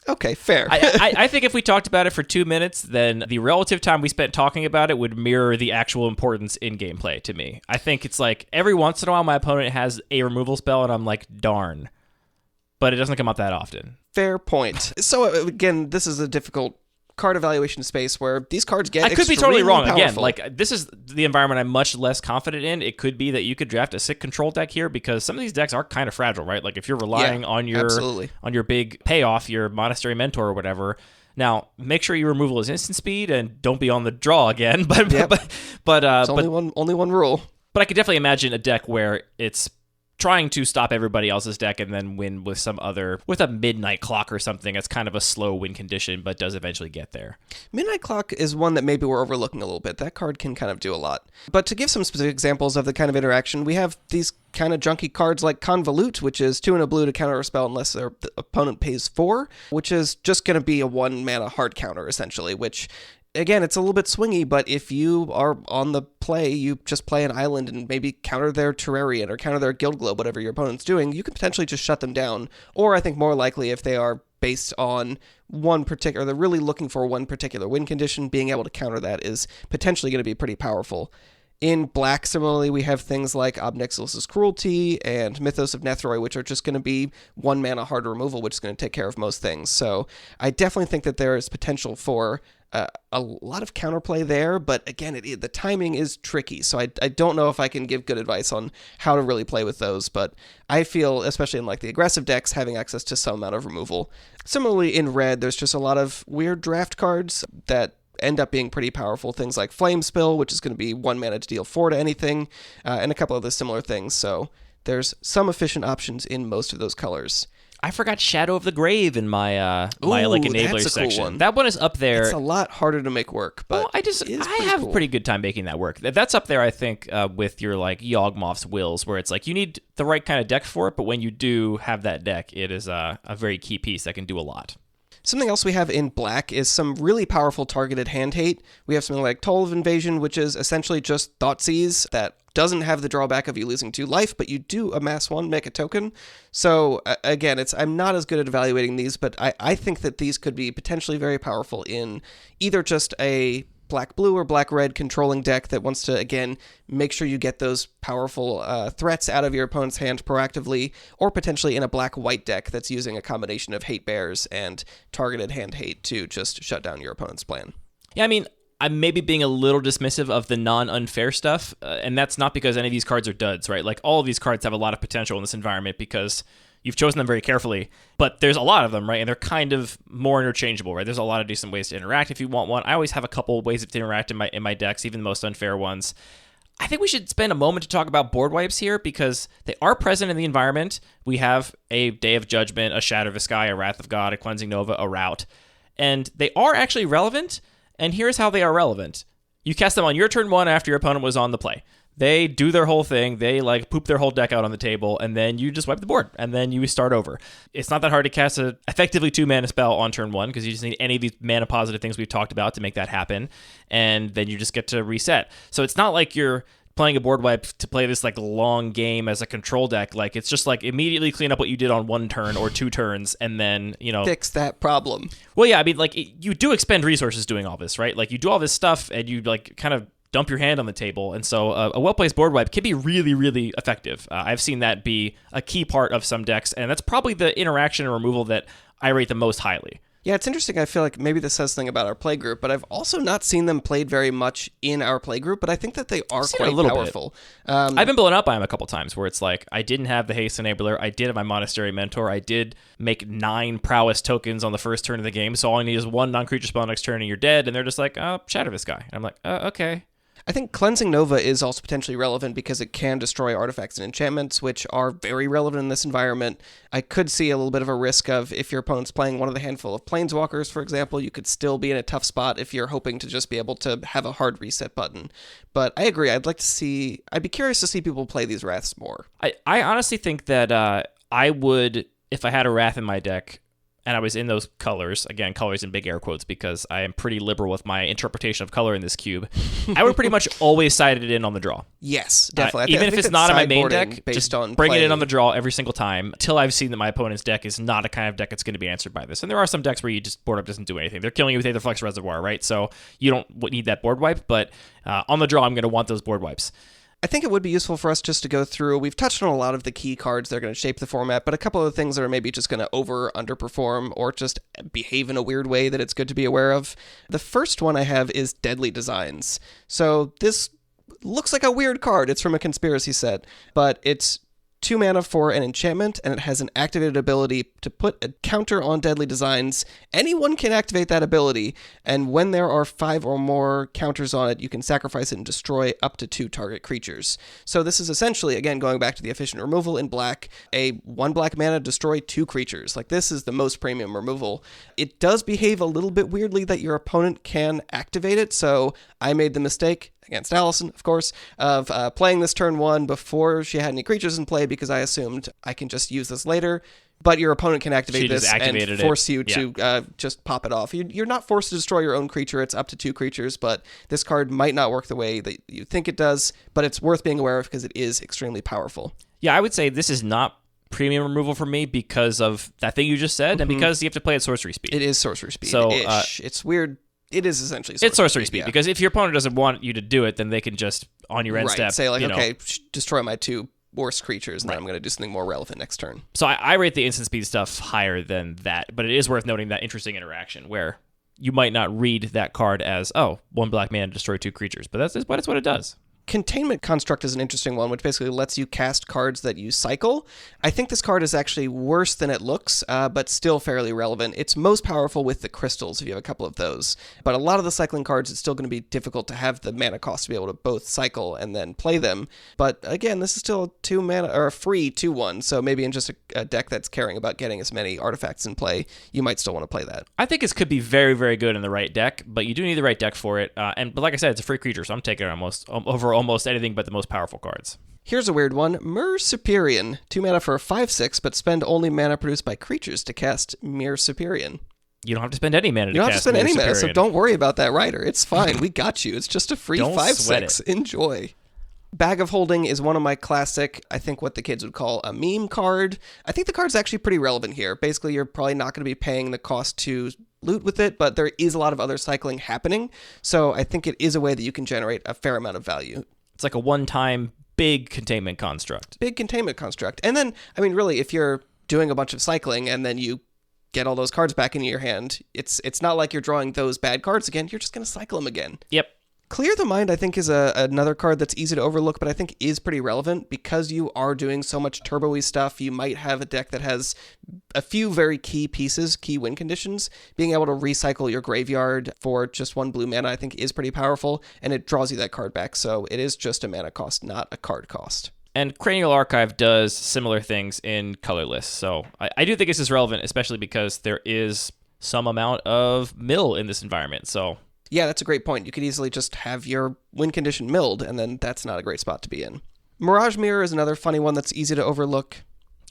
Okay, fair. I think if we talked about it for 2 minutes, then the relative time we spent talking about it would mirror the actual importance in gameplay to me. I think it's every once in a while my opponent has a removal spell and I'm like, darn. But it doesn't come up that often. Fair point. So again, this is a difficult card evaluation space where these cards get I could be totally wrong. powerful. Again, this is the environment I'm much less confident in. It could be that you could draft a sick control deck here, because some of these decks are kind of fragile, right? If you're relying on your big payoff, your Monastery Mentor or whatever. Now, make sure your removal is instant speed and don't be on the draw again. But it's only one rule. But I could definitely imagine a deck where it's trying to stop everybody else's deck and then win with with a Midnight Clock or something. It's kind of a slow win condition, but does eventually get there. Midnight Clock is one that maybe we're overlooking a little bit. That card can kind of do a lot. But to give some specific examples of the kind of interaction, we have these kind of junky cards like Convolute, which is 2 and a blue to counter a spell unless their opponent pays 4, which is just going to be a 1-mana hard counter, essentially, which, again, it's a little bit swingy, but if you are on the play, you just play an island and maybe counter their Terrarian or counter their Guild Globe, whatever your opponent's doing, you can potentially just shut them down. Or I think more likely, if they are based on they're really looking for one particular win condition, being able to counter that is potentially going to be pretty powerful. In black, similarly, we have things like Obnixilus's Cruelty and Mythos of Nethroi, which are just going to be 1-mana hard removal, which is going to take care of most things. So I definitely think that there is potential for a lot of counterplay there, but again, the timing is tricky, so I don't know if I can give good advice on how to really play with those, but I feel, especially in like the aggressive decks, having access to some amount of removal. Similarly, in red, there's just a lot of weird draft cards that end up being pretty powerful. Things like Flame Spill, which is going to be 1 mana to deal 4 to anything, and a couple of the similar things, so there's some efficient options in most of those colors. I forgot Shadow of the Grave in my my like enabler that's a section. cool one. That one is up there. It's a lot harder to make work, but I have a pretty good time making that work. That's up there, I think, with your like Yawgmoth's Wills, where it's like you need the right kind of deck for it, but when you do have that deck, it is a very key piece that can do a lot. Something else we have in black is some really powerful targeted hand hate. We have something like Toll of Invasion, which is essentially just Thoughtseize that doesn't have the drawback of you losing 2 life, but you do amass 1, make a token. So again, I'm not as good at evaluating these, but I think that these could be potentially very powerful in either just a black-blue or black-red controlling deck that wants to, again, make sure you get those powerful threats out of your opponent's hand proactively, or potentially in a black-white deck that's using a combination of hate bears and targeted hand hate to just shut down your opponent's plan. Yeah, I mean, I'm maybe being a little dismissive of the non-unfair stuff, and that's not because any of these cards are duds, right? Like, all of these cards have a lot of potential in this environment because you've chosen them very carefully, but there's a lot of them, right? And they're kind of more interchangeable, right? There's a lot of decent ways to interact if you want one. I always have a couple ways to interact in my decks, even the most unfair ones. I think we should spend a moment to talk about board wipes here because they are present in the environment. We have a Day of Judgment, a Shatter of the Sky, a Wrath of God, a Cleansing Nova, a Rout, and they are actually relevant. And here's how they are relevant. You cast them on your turn 1 after your opponent was on the play. They do their whole thing. They like poop their whole deck out on the table, and then you just wipe the board, and then you start over. It's not that hard to cast a effectively 2-mana spell on turn 1 because you just need any of these mana positive things we've talked about to make that happen, and then you just get to reset. So it's not like you're playing a board wipe to play this like long game as a control deck. Like it's just like immediately clean up what you did on 1 turn or 2 turns and then, fix that problem. Well, yeah, I mean, like you do expend resources doing all this, right? Like you do all this stuff and you like kind of dump your hand on the table. And so a well-placed board wipe can be really, really effective. I've seen that be a key part of some decks, and that's probably the interaction and removal that I rate the most highly. Yeah, it's interesting. I feel like maybe this says something about our playgroup, but I've also not seen them played very much in our playgroup, but I think that they are quite powerful. I've been blown up by them a couple times where it's like, I didn't have the Haste Enabler, I did have my Monastery Mentor, I did make 9 prowess tokens on the first turn of the game, so all I need is 1 non-creature spell next turn and you're dead, and they're just like, Shatter this guy. And I'm like, okay. I think Cleansing Nova is also potentially relevant because it can destroy artifacts and enchantments, which are very relevant in this environment. I could see a little bit of a risk of if your opponent's playing one of the handful of Planeswalkers, for example, you could still be in a tough spot if you're hoping to just be able to have a hard reset button. But I agree. I'd be curious to see people play these Wraths more. I honestly think that I would, if I had a Wrath in my deck, and I was in those colors, again, colors in big air quotes because I am pretty liberal with my interpretation of color in this cube, I would pretty much always side it in on the draw. Yes, definitely. Even if it's not in my main deck, just bring it in on the draw every single time until I've seen that my opponent's deck is not a kind of deck that's going to be answered by this. And there are some decks where you just board up doesn't do anything. They're killing you with Aetherflux Reservoir, right? So you don't need that board wipe, but on the draw, I'm going to want those board wipes. I think it would be useful for us just to go through. We've touched on a lot of the key cards that are going to shape the format, but a couple of the things that are maybe just going to underperform, or just behave in a weird way that it's good to be aware of. The first one I have is Deadly Designs. So this looks like a weird card. It's from a conspiracy set, but it's 2 mana for an enchantment, and it has an activated ability to put a counter on Deadly Designs. Anyone can activate that ability, and when there are 5 or more counters on it, you can sacrifice it and destroy up to 2 target creatures. So this is essentially, again, going back to the efficient removal in black, a 1 black mana destroy 2 creatures. Like, this is the most premium removal. It does behave a little bit weirdly that your opponent can activate it, so I made the mistake, against Allison, of course, of playing this turn 1 before she had any creatures in play because I assumed I can just use this later. But your opponent can activate this and force you to just pop it off. You're not forced to destroy your own creature. It's up to 2 creatures, but this card might not work the way that you think it does, but it's worth being aware of because it is extremely powerful. Yeah, I would say this is not premium removal for me because of that thing you just said, and because you have to play at sorcery speed. It is sorcery speed. So it's weird. It is essentially sorcery speed, because if your opponent doesn't want you to do it, then they can just, on your end step, say like, okay, destroy my 2 worst creatures, and then I'm going to do something more relevant next turn. So I rate the instant speed stuff higher than that, but it is worth noting that interesting interaction where you might not read that card as, oh, 1 black mana to destroy 2 creatures. But that's what it does. Containment Construct is an interesting one, which basically lets you cast cards that you cycle. I think this card is actually worse than it looks, but still fairly relevant. It's most powerful with the crystals, if you have a couple of those. But a lot of the cycling cards, it's still going to be difficult to have the mana cost to be able to both cycle and then play them. But again, this is still a 2 mana, or a free 2/1, so maybe in just a deck that's caring about getting as many artifacts in play, you might still want to play that. I think this could be very, very good in the right deck, but you do need the right deck for it. But like I said, it's a free creature, so I'm taking it over almost anything but the most powerful cards. Here's a weird one. Myr Superior. 2 mana for a 5/6, but spend only mana produced by creatures to cast Myr Superior. You don't have to spend any mana to cast You don't have to spend any mana, so Superior. don't worry about that, Rider. It's fine. We got you. It's just a free Don't 5/6. sweat it. Enjoy. Bag of Holding is one of my classic, I think what the kids would call a meme card. I think the card's actually pretty relevant here. Basically, you're probably not going to be paying the cost to loot with it, but there is a lot of other cycling happening. So I think it is a way that you can generate a fair amount of value. It's like a one-time big containment construct. Big containment construct. And then, I mean, really, if you're doing a bunch of cycling and then you get all those cards back into your hand, it's not like you're drawing those bad cards again. You're just going to cycle them again. Yep. Clear the Mind, I think, is another card that's easy to overlook, but I think is pretty relevant because you are doing so much turbo-y stuff. You might have a deck that has a few very key pieces, key win conditions. Being able to recycle your graveyard for just 1 blue mana, I think, is pretty powerful, and it draws you that card back. So it is just a mana cost, not a card cost. And Cranial Archive does similar things in colorless. So I do think this is relevant, especially because there is some amount of mill in this environment. So yeah, that's a great point. You could easily just have your win condition milled, and then that's not a great spot to be in. Mirage Mirror is another funny one that's easy to overlook.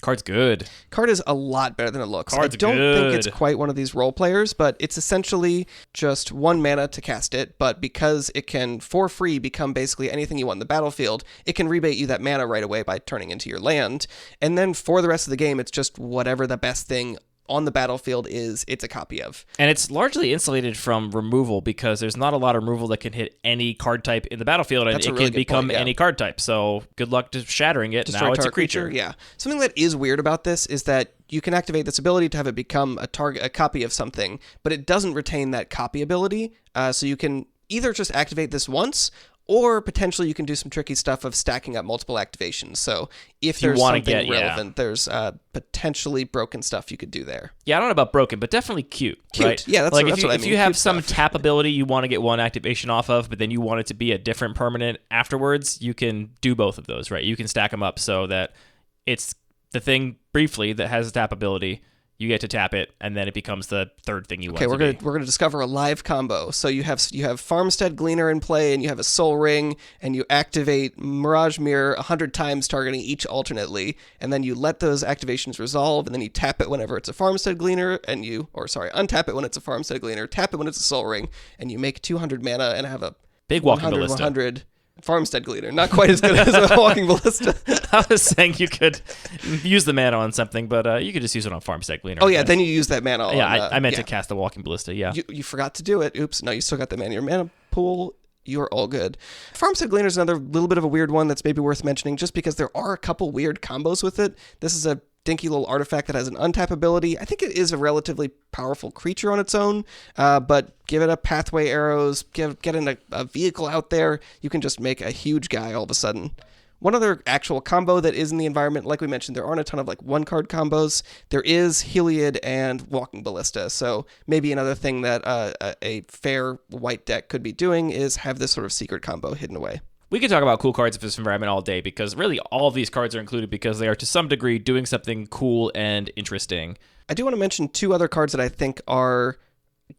card's good. Card is a lot better than it looks. Card's I don't think it's good. quite one of these role players, but it's essentially just 1 mana to cast it, but because it can, for free, become basically anything you want in the battlefield, it can rebate you that mana right away by turning into your land, and then for the rest of the game, it's just whatever the best thing on the battlefield is, it's a copy of. And it's largely insulated from removal because there's not a lot of removal that can hit any card type in the battlefield, and That's a it really can good become point, yeah. any card type. So good luck to shattering it. Destroy Now it's a target creature. Yeah. Something that is weird about this is that you can activate this ability to have it become a copy of something, but it doesn't retain that copy ability. So you can either just activate this once, or potentially you can do some tricky stuff of stacking up multiple activations. So if you there's wanna something get- yeah. relevant, there's potentially broken stuff you could do there. Yeah, I don't know about broken, but definitely cute. Cute. Right? Yeah, that's like what- if that's you, what I if mean. you have Cute some stuff. tap ability you want to get one activation off of, but then you want it to be a different permanent afterwards, you can do both of those, right? You can stack them up so that it's the thing briefly that has a tap ability. You get to tap it, and then it becomes the third thing you want. Okay, to be. we're gonna discover a live combo. So you have Farmstead Gleaner in play, and you have a Soul Ring, and you activate Mirage Mirror 100 times, targeting each alternately, and then you let those activations resolve, and then you tap it whenever it's a Farmstead Gleaner, and untap it when it's a Farmstead Gleaner, tap it when it's a Soul Ring, and you make 200 mana and have a Big walking 100, ballista. 100 Farmstead Gleaner. Not quite as good as a Walking Ballista. I was saying you could use the mana on something, but you could just use it on Farmstead Gleaner. Oh yeah, then you use that mana on... yeah, I meant to cast the walking ballista. Yeah. You forgot to do it. Oops. No, you still got that mana. Your mana pool, you're all good. Farmstead Gleaner is another little bit of a weird one that's maybe worth mentioning just because there are a couple weird combos with it. This is a dinky little artifact that has an untap ability. I think it is a relatively powerful creature on its own, but give it a pathway arrows, get in a vehicle out there, you can just make a huge guy all of a sudden. One other actual combo that is in the environment, like we mentioned, there aren't a ton of one-card combos. There is Heliod and Walking Ballista, so maybe another thing that a fair white deck could be doing is have this sort of secret combo hidden away. We could talk about cool cards of this environment all day because really all of these cards are included because they are to some degree doing something cool and interesting. I do want to mention 2 other cards that I think are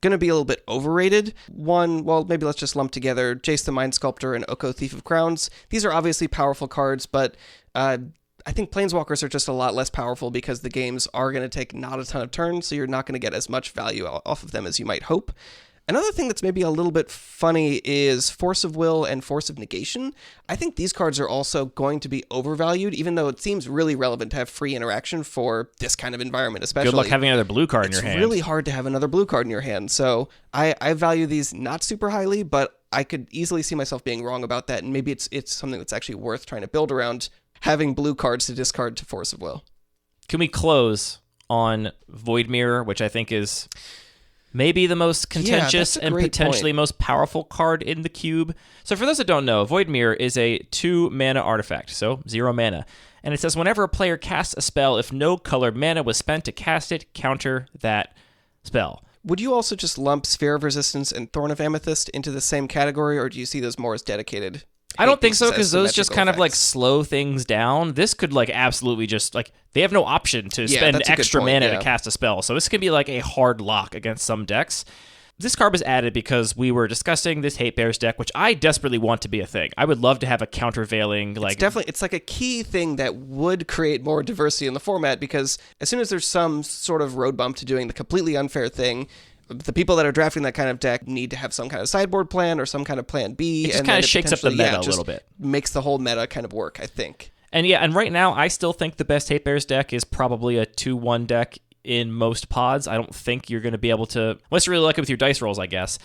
going to be a little bit overrated. One, well, maybe let's just lump together Jace the Mind Sculptor and Oko Thief of Crowns. These are obviously powerful cards, but I think Planeswalkers are just a lot less powerful because the games are going to take not a ton of turns, so you're not going to get as much value off of them as you might hope. Another thing that's maybe a little bit funny is Force of Will and Force of Negation. I think these cards are also going to be overvalued, even though it seems really relevant to have free interaction for this kind of environment, especially. Good luck having another blue card in your hand. It's really hard to have another blue card in your hand, so I value these not super highly, but I could easily see myself being wrong about that, and maybe it's something that's actually worth trying to build around having blue cards to discard to Force of Will. Can we close on Void Mirror, which I think is maybe the most contentious that's a and great potentially point. most powerful card in the cube. So for those that don't know, Void Mirror is a 2 mana artifact, so 0 mana. And it says whenever a player casts a spell, if no colored mana was spent to cast it, counter that spell. Would you also just lump Sphere of Resistance and Thorn of Amethyst into the same category, or do you see those more as dedicated? I don't think so, because because those just kind of like slow things down. This could like absolutely just like, they have no option to spend that's a good extra point, mana yeah. to cast a spell. So this can be like a hard lock against some decks. This card was added because we were discussing this Hate Bears deck, which I desperately want to be a thing. I would love to have a countervailing, like... It's like a key thing that would create more diversity in the format, because as soon as there's some sort of road bump to doing the completely unfair thing, the people that are drafting that kind of deck need to have some kind of sideboard plan or some kind of plan B. It just kind of shakes up the meta a little bit. Makes the whole meta kind of work, I think. And yeah, and right now, I still think the best Hate Bears deck is probably a 2-1 deck in most pods. I don't think you're going to be able to, unless you're really lucky with your dice rolls, I guess.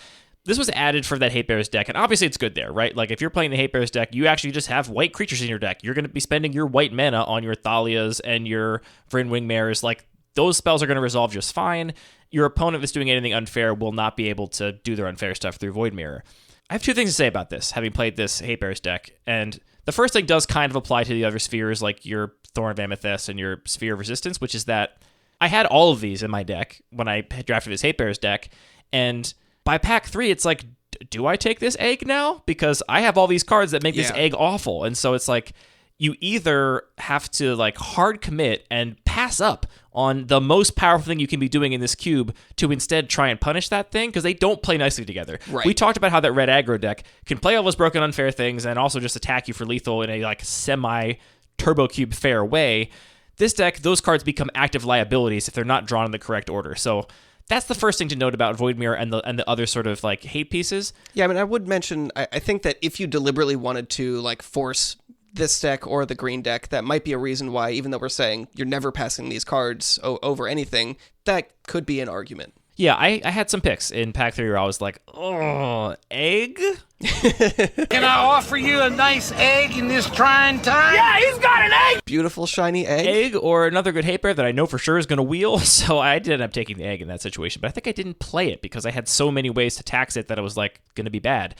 This was added for that Hate Bears deck, and obviously it's good there, right? Like, if you're playing the Hate Bears deck, you actually just have white creatures in your deck. You're going to be spending your white mana on your Thalias and your Vryn Wingmares. Like, those spells are going to resolve just fine. Your opponent that's doing anything unfair will not be able to do their unfair stuff through Void Mirror. I have two things to say about this, having played this Hate Bears deck, and the first thing does kind of apply to the other spheres, like your Thorn of Amethyst and your Sphere of Resistance, which is that I had all of these in my deck when I drafted this Hate Bears deck, and by pack 3, it's like, do I take this egg now? Because I have all these cards that make this egg awful, and so it's like, you either have to like hard commit and pass up on the most powerful thing you can be doing in this cube to instead try and punish that thing, because they don't play nicely together. Right. We talked about how that red aggro deck can play all those broken unfair things and also just attack you for lethal in a like semi turbo cube fair way. This deck, those cards become active liabilities if they're not drawn in the correct order. So that's the first thing to note about Void Mirror and the other sort of like hate pieces. Yeah, I mean, I would mention, I think that if you deliberately wanted to like force this deck or the green deck, that might be a reason why, even though we're saying you're never passing these cards over anything, that could be an argument. Yeah, I had some picks in pack 3 where I was like, oh, egg? Can I offer you a nice egg in this trying time? Yeah, he's got an egg! Beautiful shiny egg. Egg or another good hate bear that I know for sure is going to wheel, so I did end up taking the egg in that situation, but I think I didn't play it because I had so many ways to tax it that it was like going to be bad.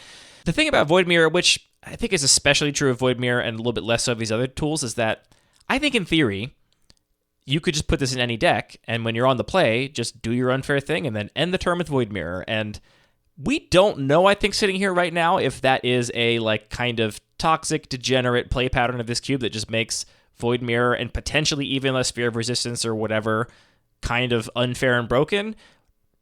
The thing about Void Mirror, which I think is especially true of Void Mirror and a little bit less so of these other tools, is that I think in theory, you could just put this in any deck, and when you're on the play, just do your unfair thing and then end the turn with Void Mirror. And we don't know, I think, sitting here right now, if that is a like kind of toxic, degenerate play pattern of this cube that just makes Void Mirror and potentially even a Sphere of Resistance or whatever kind of unfair and broken.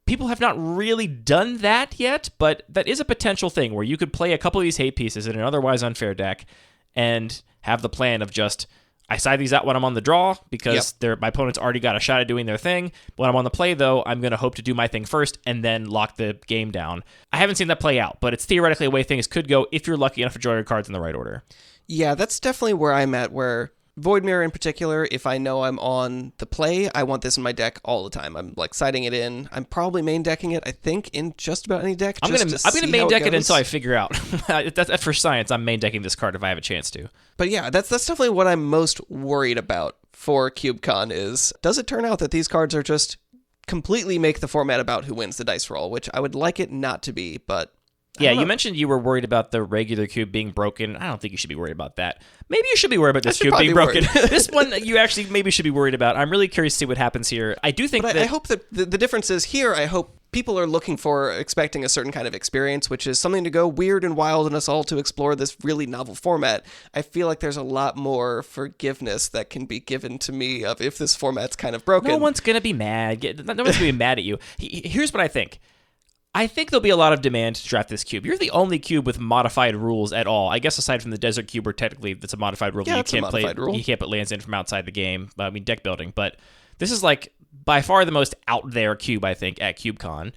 People have not really done that yet, but that is a potential thing where you could play a couple of these hate pieces in an otherwise unfair deck and have the plan of just, I side these out when I'm on the draw because my opponent's already got a shot at doing their thing. When I'm on the play, though, I'm going to hope to do my thing first and then lock the game down. I haven't seen that play out, but it's theoretically a way things could go if you're lucky enough to draw your cards in the right order. Yeah, that's definitely where I'm at, where Void Mirror in particular, if I know I'm on the play, I want this in my deck all the time. I'm like siding it in. I'm probably main decking it, I think, in just about any deck. I'm gonna main deck it until I figure out. That's for science. I'm main decking this card if I have a chance to. But yeah, that's definitely what I'm most worried about for CubeCon is, does it turn out that these cards are just completely make the format about who wins the dice roll, which I would like it not to be, but yeah, you mentioned you were worried about the regular cube being broken. I don't think you should be worried about that. Maybe you should be worried about this cube being broken. This one you actually maybe should be worried about. I'm really curious to see what happens here. I do think I hope that the difference is here, I hope people are looking for, expecting a certain kind of experience, which is something to go weird and wild and us all to explore this really novel format. I feel like there's a lot more forgiveness that can be given to me of if this format's kind of broken. No one's going to be mad. No one's going to be mad at you. Here's what I think. I think there'll be a lot of demand to draft this cube. You're the only cube with modified rules at all. I guess aside from the Desert Cube, where technically that's a modified rule. Yeah, You can't put lands in from outside the game. I mean, deck building. But this is like by far the most out there cube, I think, at CubeCon.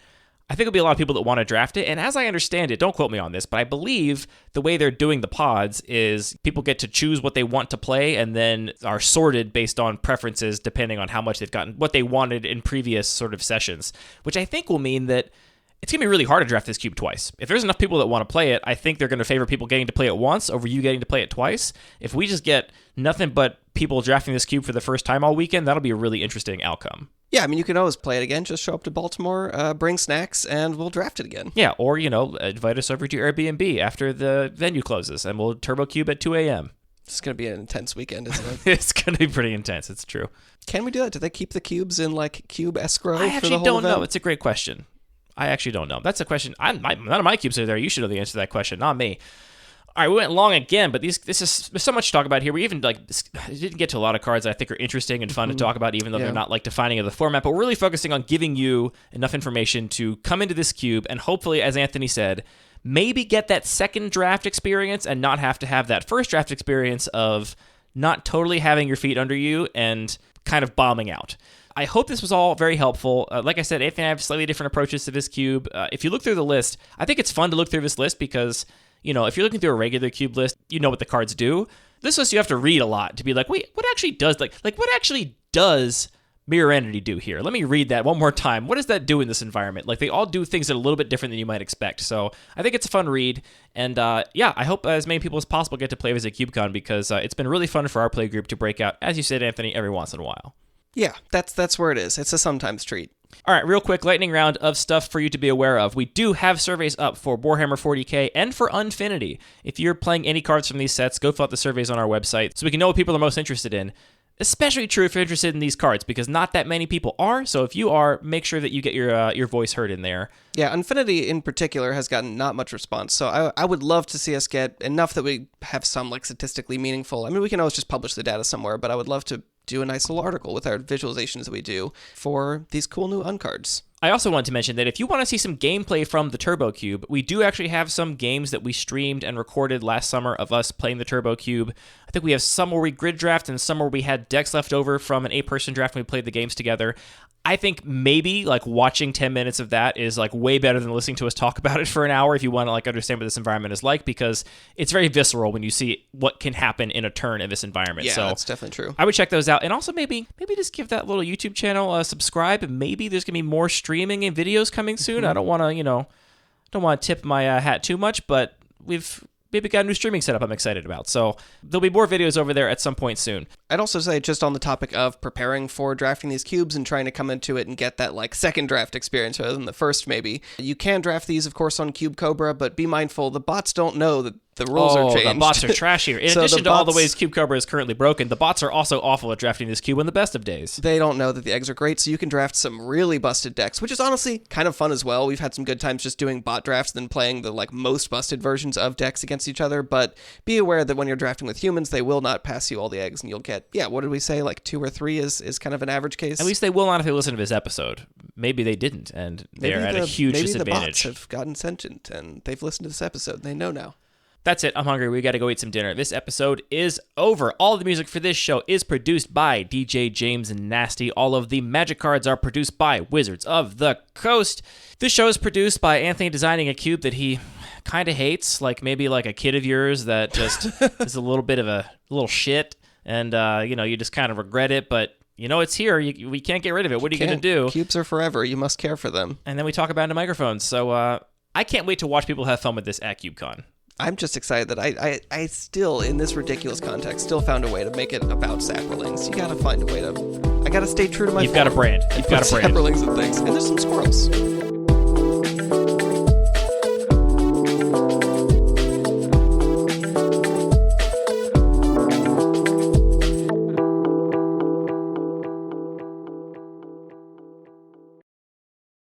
I think there'll be a lot of people that want to draft it. And as I understand it, don't quote me on this, but I believe the way they're doing the pods is people get to choose what they want to play and then are sorted based on preferences depending on how much they've gotten, what they wanted in previous sort of sessions, which I think will mean that it's going to be really hard to draft this cube twice. If there's enough people that want to play it, I think they're going to favor people getting to play it once over you getting to play it twice. If we just get nothing but people drafting this cube for the first time all weekend, that'll be a really interesting outcome. Yeah, I mean, you can always play it again. Just show up to Baltimore, bring snacks, and we'll draft it again. Yeah, or, invite us over to your Airbnb after the venue closes, and we'll turbo cube at 2 a.m. It's going to be an intense weekend, isn't it? It's going to be pretty intense. It's true. Can we do that? Do they keep the cubes in, cube escrow I for the actually whole don't event? know. It's a great question. I actually don't know. That's a question. None of my cubes are there. You should know the answer to that question, not me. All right, we went long again, but there's so much to talk about here. We even didn't get to a lot of cards that I think are interesting and fun to talk about, even though they're not defining of the format. But we're really focusing on giving you enough information to come into this cube and hopefully, as Anthony said, maybe get that second draft experience and not have to have that first draft experience of not totally having your feet under you and kind of bombing out. I hope this was all very helpful. Like I said, Anthony and I have slightly different approaches to this cube. If you look through the list, I think it's fun to look through this list because, if you're looking through a regular cube list, you know what the cards do. This list you have to read a lot to be like, wait, what actually does Mirror Entity do here? Let me read that one more time. What does that do in this environment? They all do things that are a little bit different than you might expect. So I think it's a fun read. And I hope as many people as possible get to play Visit CubeCon because it's been really fun for our play group to break out, as you said, Anthony, every once in a while. Yeah, that's where it is. It's a sometimes treat. All right, real quick lightning round of stuff for you to be aware of. We do have surveys up for Warhammer 40k and for Unfinity. If you're playing any cards from these sets, go fill out the surveys on our website so we can know what people are most interested in. Especially true if you're interested in these cards, because not that many people are. So if you are, make sure that you get your voice heard in there. Yeah, Unfinity in particular has gotten not much response. So I would love to see us get enough that we have some statistically meaningful. I mean, we can always just publish the data somewhere, but I would love to do a nice little article with our visualizations that we do for these cool new uncards. I also want to mention that if you want to see some gameplay from the Turbo Cube, we do actually have some games that we streamed and recorded last summer of us playing the Turbo Cube. I think we have some where we grid draft and some where we had decks left over from an 8-person draft when we played the games together. I think maybe watching 10 minutes of that is way better than listening to us talk about it for an hour if you want to understand what this environment is like, because it's very visceral when you see what can happen in a turn in this environment. Yeah, so that's definitely true. I would check those out. And also maybe just give that little YouTube channel a subscribe. Maybe there's going to be more streaming and videos coming soon. I don't want to tip my hat too much, but we've maybe got a new streaming setup I'm excited about. So there'll be more videos over there at some point soon. I'd also say, just on the topic of preparing for drafting these cubes and trying to come into it and get that second draft experience rather than the first, maybe. You can draft these, of course, on Cube Cobra, but be mindful, the bots don't know that the rules are changed. The bots are trashy. In So addition the to all the bots- ways Cube Cobra is currently broken, the bots are also awful at drafting this cube on the best of days. They don't know that the eggs are great, so you can draft some really busted decks, which is honestly kind of fun as well. We've had some good times just doing bot drafts than playing the most busted versions of decks against each other, but be aware that when you're drafting with humans, they will not pass you all the eggs, and you'll get, what did we say, 2 or 3 is kind of an average case? At least they will not if they listen to this episode. Maybe they didn't, and they're at a huge disadvantage. Maybe the bots have gotten sentient, and they've listened to this episode, and they know now. That's it. I'm hungry. We got to go eat some dinner. This episode is over. All the music for this show is produced by DJ James Nasty. All of the magic cards are produced by Wizards of the Coast. This show is produced by Anthony designing a cube that he kind of hates, maybe a kid of yours that just is a little bit of a little shit, and you just kind of regret it, but it's here. We can't get rid of it. What are you going to do? Cubes are forever. You must care for them. And then we talk about it into microphones. So I can't wait to watch people have fun with this at CubeCon. I'm just excited that I still, in this ridiculous context, still found a way to make it about saprolings. You gotta find a way to... I gotta stay true to my You've got a brand. You've got a brand. Saprolings and things. And there's some squirrels.